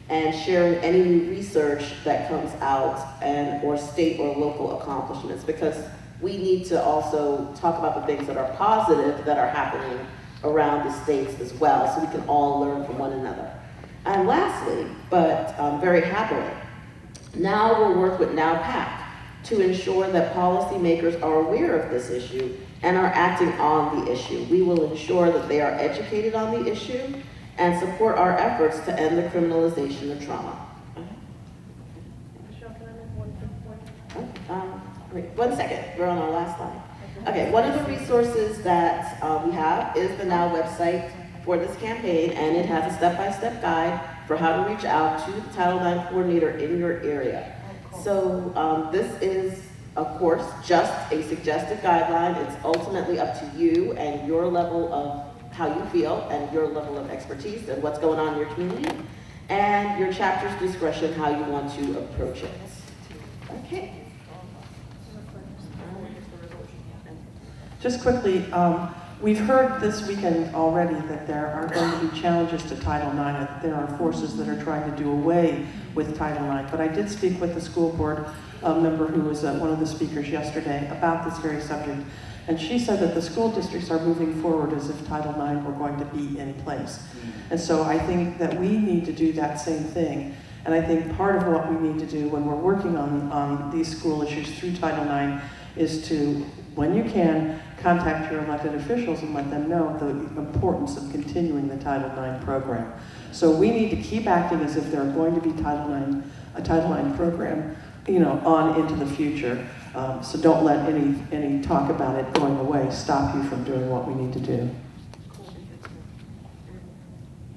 and sharing any new research that comes out and or state or local accomplishments, because we need to also talk about the things that are positive that are happening around the states as well, so we can all learn from one another. And lastly, but very happily, NOW will work with NOW PAC to ensure that policymakers are aware of this issue and are acting on the issue. We will ensure that they are educated on the issue and support our efforts to end the criminalization of trauma. Wait, 1 second, we're on our last slide. Okay, one of the resources that we have is the NOW website for this campaign, and it has a step-by-step guide for how to reach out to the Title IX coordinator in your area. So this is, of course, just a suggested guideline. It's ultimately up to you and your level of how you feel and your level of expertise and what's going on in your community, and your chapter's discretion how you want to approach it. Okay. Just quickly, We've heard this weekend already that there are going to be challenges to Title IX, that there are forces that are trying to do away with Title IX. But I did speak with the school board member who was one of the speakers yesterday about this very subject. And she said that the school districts are moving forward as if Title IX were going to be in place. And so I think that we need to do that same thing. And I think part of what we need to do when we're working on these school issues through Title IX is to, when you can, contact your elected officials and let them know the importance of continuing the Title IX program. So we need to keep acting as if there are going to be a Title IX program, on into the future. So don't let any talk about it going away stop you from doing what we need to do.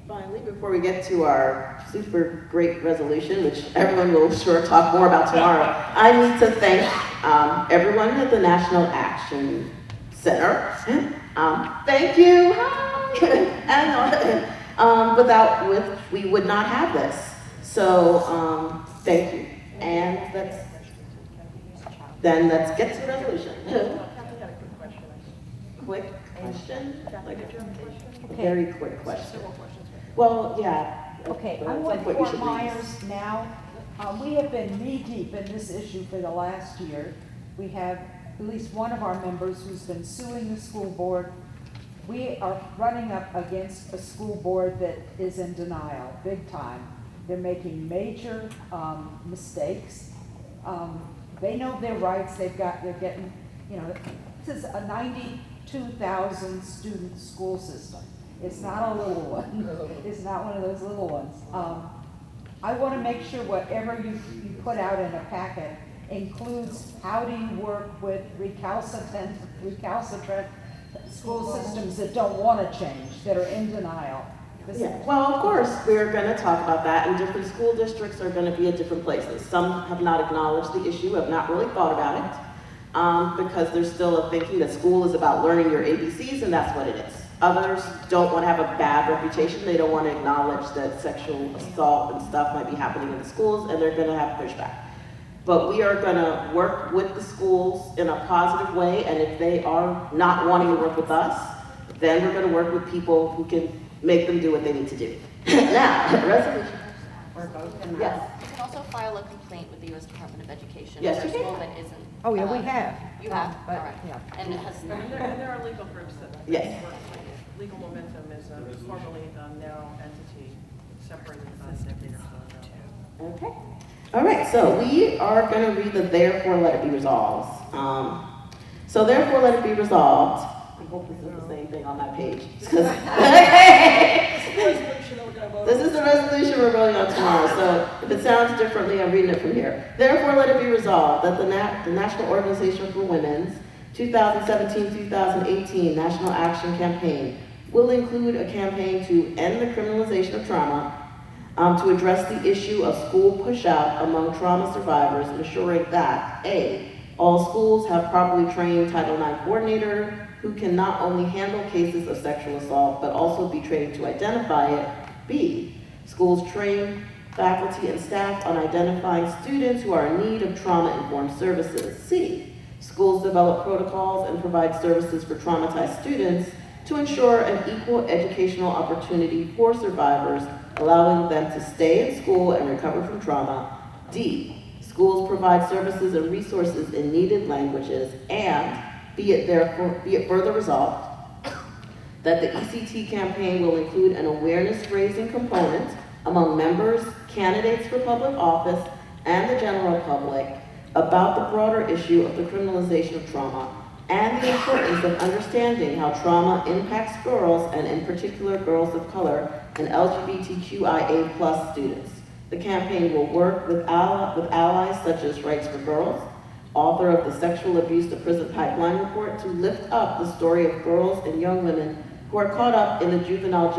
Finally, before we get to our super great resolution, which everyone will sure talk more about tomorrow, I need to thank everyone at the National Action Center. Thank you. And without which we would not have this. So thank you. And let's get to the resolution. Quick question? Like a very quick question. Well, yeah. Okay, But I'm at with some point we Fort should leave. Myers now. We have been knee-deep in this issue for the last year. We have at least one of our members who's been suing the school board. We are running up against a school board that is in denial, big time. They're making major mistakes. They know their rights. They're getting, this is a 92,000 student school system. It's not a little one. It's not one of those little ones. I want to make sure whatever you put out in a packet includes how do you work with recalcitrant school systems that don't want to change, that are in denial. Yeah. Well, of course, we're going to talk about that, and different school districts are going to be at different places. Some have not acknowledged the issue, have not really thought about it, because there's still a thinking that school is about learning your ABCs, and that's what it is. Others don't want to have a bad reputation. They don't want to acknowledge that sexual assault and stuff might be happening in the schools, and they're going to have pushback. But we are going to work with the schools in a positive way, and if they are not wanting to work with us, then we're going to work with people who can make them do what they need to do. Now, resolution. Or both in that. Yes. You can also file a complaint with the U.S. Department of Education. Yes, for you a can. school that isn't. Oh, yeah, we have. You have, all But, right. yeah. And it has. And there are legal groups that Yes. work. Legal Momentum is a formerly now entity separated from the Okay. All right, so we are going to read the therefore let it be resolved. So therefore let it be resolved. I hope this is the same thing on that page. This is the resolution we're voting on tomorrow, so if it sounds differently, I'm reading it from here. Therefore let it be resolved that the National Organization for Women's 2017-2018 National Action Campaign will include a campaign to end the criminalization of trauma, to address the issue of school push-out among trauma survivors, ensuring that A, all schools have properly trained Title IX coordinator who can not only handle cases of sexual assault, but also be trained to identify it. B, schools train faculty and staff on identifying students who are in need of trauma-informed services. C, schools develop protocols and provide services for traumatized students to ensure an equal educational opportunity for survivors, allowing them to stay in school and recover from trauma. D, schools provide services and resources in needed languages, and be it further resolved that the ECT campaign will include an awareness-raising component among members, candidates for public office, and the general public about the broader issue of the criminalization of trauma and the importance of understanding how trauma impacts girls, and in particular girls of color and LGBTQIA+ students. The campaign will work with allies such as Rights for Girls, author of the Sexual Abuse to Prison Pipeline Report, to lift up the story of girls and young women who are caught up in the juvenile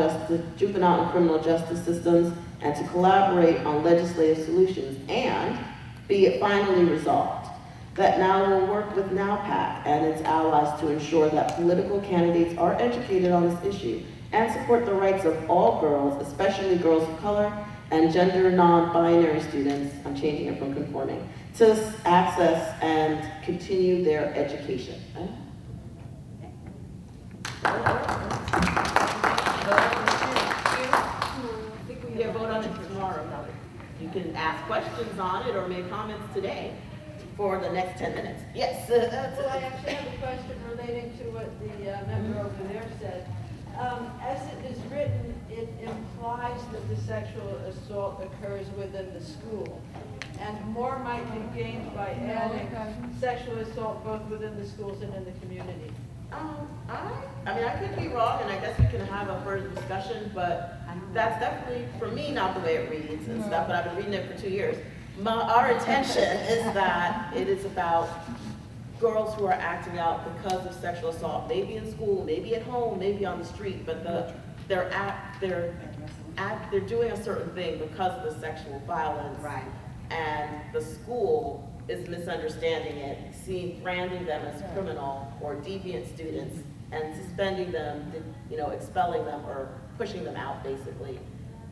and criminal justice systems, and to collaborate on legislative solutions. And be it finally resolved that NOW will work with NOWPAC and its allies to ensure that political candidates are educated on this issue and support the rights of all girls, especially girls of color and gender non-binary students, I'm changing it from conforming, to access and continue their education. Yeah, vote on it tomorrow. You can ask questions on it or make comments today for the next 10 minutes. Yes. Well, I actually have a question relating to what the member over there said. As it is written, it implies that the sexual assault occurs within the school. And more might be gained by adding sexual assault both within the schools and in the community. I mean, I could be wrong, and I guess we can have a further discussion, but that's definitely, for me, not the way it reads and stuff, but I've been reading it for 2 years. Our intention is that it is about girls who are acting out because of sexual assault, maybe in school, maybe at home, maybe on the street, but they're doing a certain thing because of the sexual violence. Right. And the school is misunderstanding it, branding them as criminal or deviant students, and suspending them, expelling them or pushing them out, basically,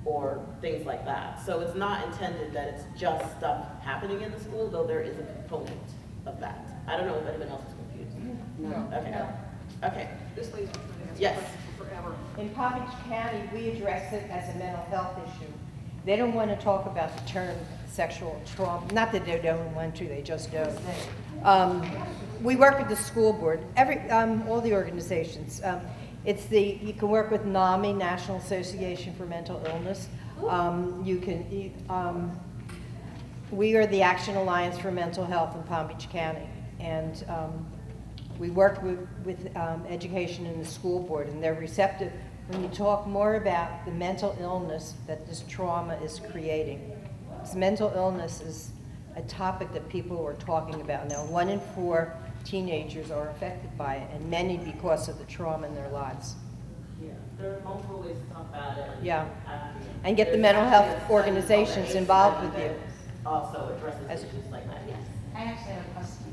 or things like that. So it's not intended that it's just stuff happening in the school, though there is a component of that. I don't know if anyone else is confused. No. Okay. No. Okay. This lady's been trying to answer Yes. questions for forever. In Palm Beach County, we address it as a mental health issue. They don't want to talk about the term sexual trauma, not that they don't want to, they just don't. We work with the school board, all the organizations. You can work with NAMI, National Association for Mental Illness. We are the Action Alliance for Mental Health in Palm Beach County, and we work with education in the school board, and they're receptive when you talk more about the mental illness that this trauma is creating. This mental illness is a topic that people are talking about now. 1 in 4 teenagers are affected by it, and many because of the trauma in their lives. Yeah, there are multiple ways to talk about it. Yeah. And get the mental health organizations involved with you. Also addresses issues like that, yes. I actually have a question.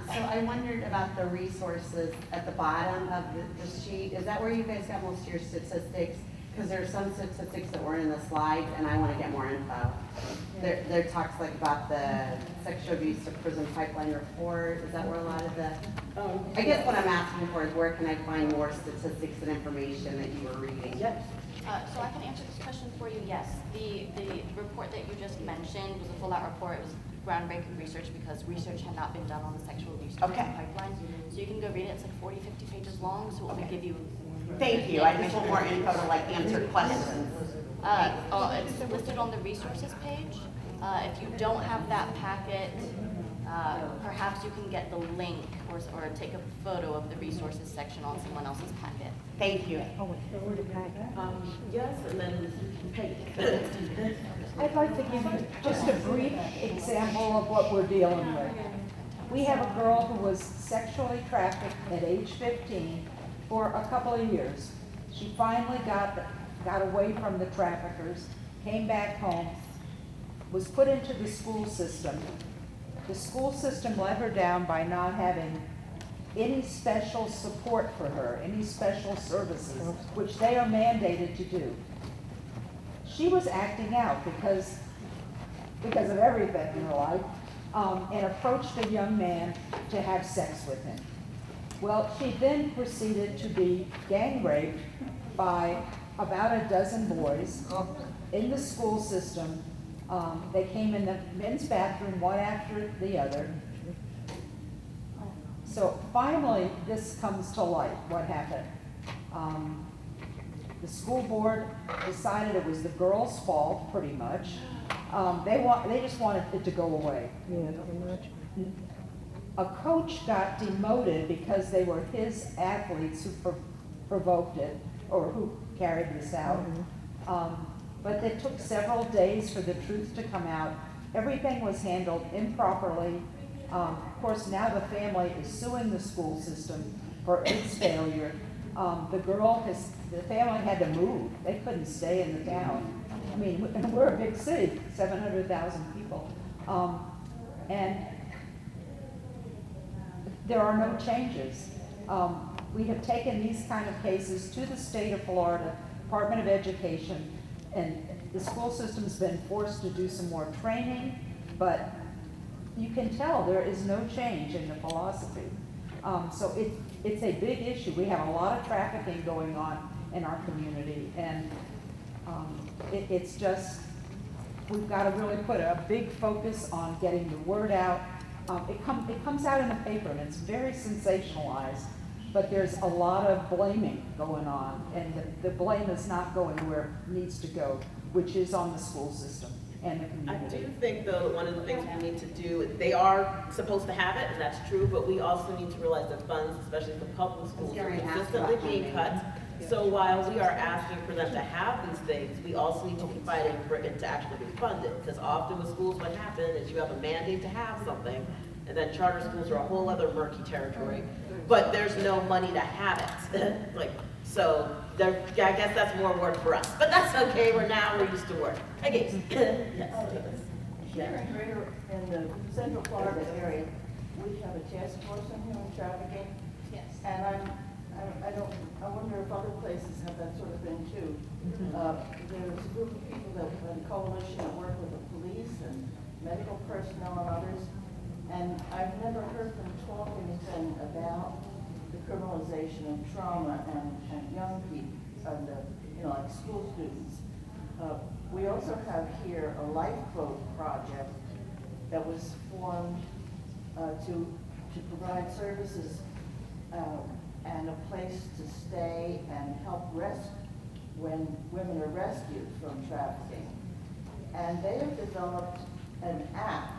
So I wondered about the resources at the bottom of the sheet. Is that where you guys got most of your statistics? Because there are some statistics that weren't in the slides, and I want to get more info. There talks like about the sexual abuse to prison pipeline report. Is that where a lot of the? I guess what I'm asking for is where can I find more statistics and information that you were reading? Yes. So I can answer this question for you, yes. The report that you just mentioned was a full-out report. It was groundbreaking research because research had not been done on the sexual abuse to prison pipeline. So you can go read it. It's like 40, 50 pages long, so it will give you... Thank you. I just want more info to answer questions. It's listed on the resources page. If you don't have that packet, perhaps you can get the link or take a photo of the resources section on someone else's packet. Thank you. Yes, and then Peggy. I'd like to give you just a brief example of what we're dealing with. We have a girl who was sexually trafficked at age 15 for a couple of years. She finally got away from the traffickers, came back home, was put into the school system. The school system let her down by not having any special support for her, any special services, which they are mandated to do. She was acting out because of everything in her life, and approached a young man to have sex with him. Well, she then proceeded to be gang raped by about a dozen boys in the school system. They came in the men's bathroom, one after the other. So finally, this comes to light, what happened. The school board decided it was the girl's fault, pretty much. They just wanted it to go away. A coach got demoted because they were his athletes who provoked it, or who carried this out. But it took several days for the truth to come out. Everything was handled improperly. Of course, now the family is suing the school system for its failure. The family had to move. They couldn't stay in the town. I mean, we're a big city, 700,000 people. And there are no changes. We have taken these kind of cases to the state of Florida, Department of Education, and the school system's been forced to do some more training, but you can tell there is no change in the philosophy. So it's a big issue. We have a lot of trafficking going on in our community, and it's just, we've got to really put a big focus on getting the word out. It comes out in the paper, and it's very sensationalized, but there's a lot of blaming going on, and the blame is not going where it needs to go, which is on the school system and the I community. do think, though, that one of the things we need to do, they are supposed to have it, and that's true, but we also need to realize that funds, especially for public schools, are consistently being cut. So while we are asking for them to have these things, we also need to keep fighting for it to actually be funded. Because often with schools, what happens is you have a mandate to have something, and then charter schools are a whole other murky territory, but there's no money to have it. So I guess that's more work for us, but that's okay. We're used to work. Okay. Here in the Central Florida area, we have a task force on human trafficking. Yes. And I wonder if other places have that sort of thing too. There's a group of people that in a coalition that work with the police and medical personnel and others. And I've never heard them talk anything about the criminalization of trauma and young people, and like school students. We also have here a lifeboat project that was formed to provide services and a place to stay and help when women are rescued from trafficking. And they have developed an app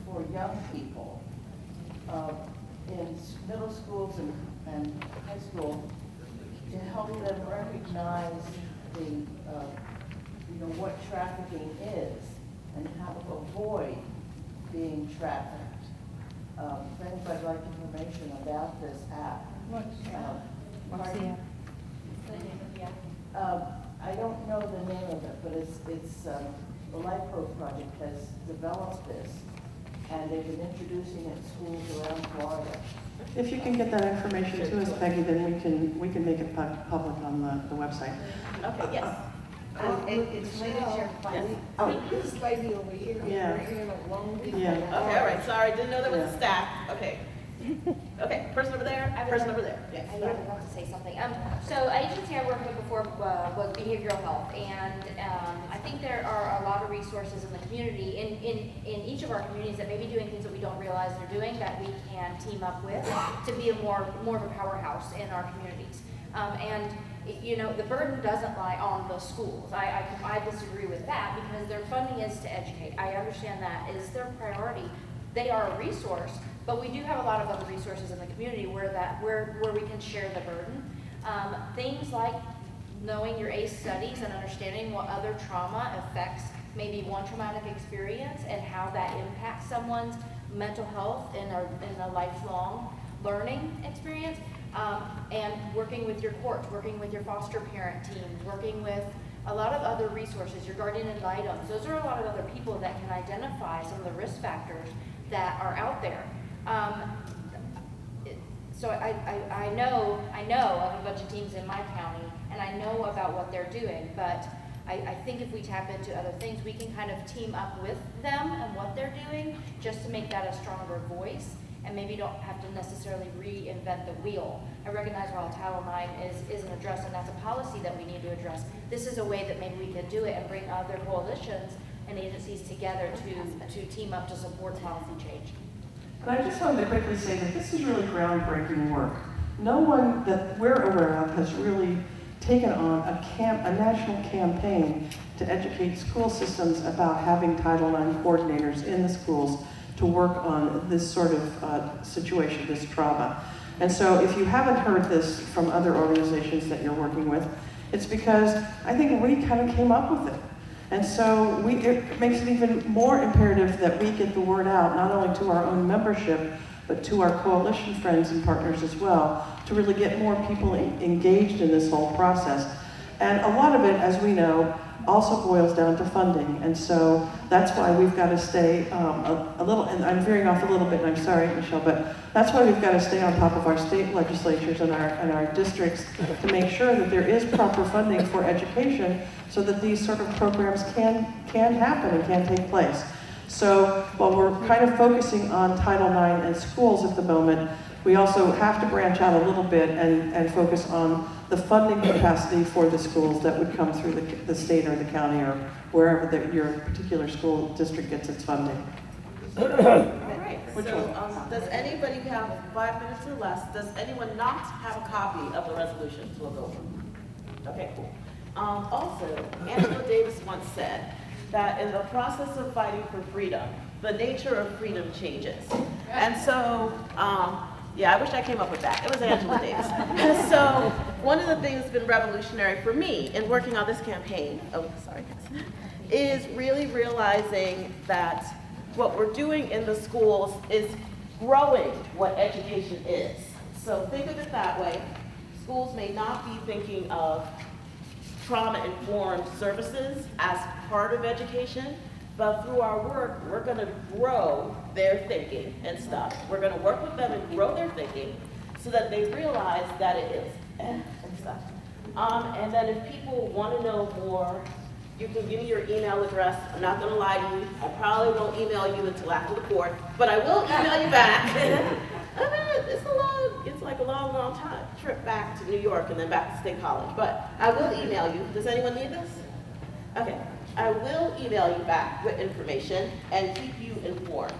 for young people in middle schools and high school to help them recognize what trafficking is and how to avoid being trafficked. If anybody'd like information about this app. Pardon? I don't know the name of it, but it's the Lifeboat Project has developed this, and they've been introducing it in schools around Florida. If you can get that information to us, Peggy, then we can make it public on the website. Okay, yes. It's related to your question. Oh, this lady over here, Yeah. right here alone. Yeah. Okay, all right, sorry, didn't know there was a staff. Okay. Okay, person over there, person over there. Yes. I really want to say something. So an agency I worked with before was behavioral health, and I think there are a lot of resources in the community, in each of our communities that may be doing things that we don't realize they're doing that we can team up with to be more of a powerhouse in our communities. And the burden doesn't lie on the schools. I disagree with that because their funding is to educate. I understand that is their priority. They are a resource, but we do have a lot of other resources in the community where we can share the burden. Things like knowing your ACE studies and understanding what other trauma affects maybe one traumatic experience and how that impacts someone's mental health in a lifelong learning experience. And working with your courts, working with your foster parent teams, working with a lot of other resources, your guardian ad litems. Those are a lot of other people that can identify some of the risk factors that are out there. So I know of a bunch of teams in my county, and I know about what they're doing, but I think if we tap into other things, we can kind of team up with them and what they're doing just to make that a stronger voice, and maybe don't have to necessarily reinvent the wheel. I recognize while Title IX isn't addressed, and that's a policy that we need to address, this is a way that maybe we can do it and bring other coalitions and agencies together to team up to support policy change. But I just wanted to quickly say that this is really groundbreaking work. No one that we're aware of has really taken on a national campaign to educate school systems about having Title IX coordinators in the schools to work on this sort of situation, this trauma. And so if you haven't heard this from other organizations that you're working with, it's because I think we kind of came up with it. And so it makes it even more imperative that we get the word out, not only to our own membership, but to our coalition friends and partners as well, to really get more people engaged in this whole process. And a lot of it, as we know, also boils down to funding. And so that's why we've got to stay a little, and I'm veering off a little bit, and I'm sorry, Michelle, but that's why we've got to stay on top of our state legislatures and our districts to make sure that there is proper funding for education so that these sort of programs can happen and can take place. So while we're kind of focusing on Title IX and schools at the moment, we also have to branch out a little bit and focus on the funding capacity for the schools that would come through the state or the county or wherever your particular school district gets its funding. All right, so does anybody have 5 minutes or less? Does anyone not have a copy of the resolution to look over? Okay, cool. Also, Angela Davis once said that in the process of fighting for freedom, the nature of freedom changes. And so, yeah, I wish I came up with that. It was Angela Davis. So, one of the things that's been revolutionary for me in working on this campaign, is really realizing that what we're doing in the schools is growing what education is. So think of it that way. Schools may not be thinking of trauma-informed services as part of education, but through our work, we're gonna grow their thinking and stuff. We're gonna work with them and grow their thinking so that they realize that it is, and stuff. And then if people wanna know more, you can give me your email address. I'm not gonna lie to you. I probably won't email you until after the 4th, but I will email you back. It's like a long, long time. Trip back to New York and then back to State College. But I will email you. Does anyone need this? Okay. I will email you back with information and keep you informed.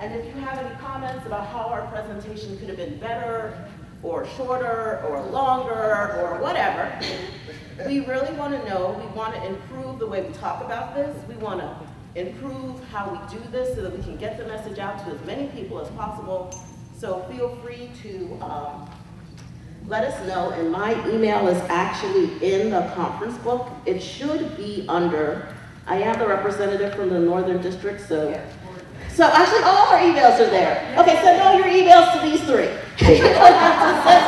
And if you have any comments about how our presentation could have been better, or shorter, or longer, or whatever, we really want to know. We want to improve the way we talk about this. We want to improve how we do this so that we can get the message out to as many people as possible. So feel free to let us know. And my email is actually in the conference book. It should be under, I am the representative from the Northern District, so actually all our emails are there. Okay, send all your emails to these 3. You don't have to send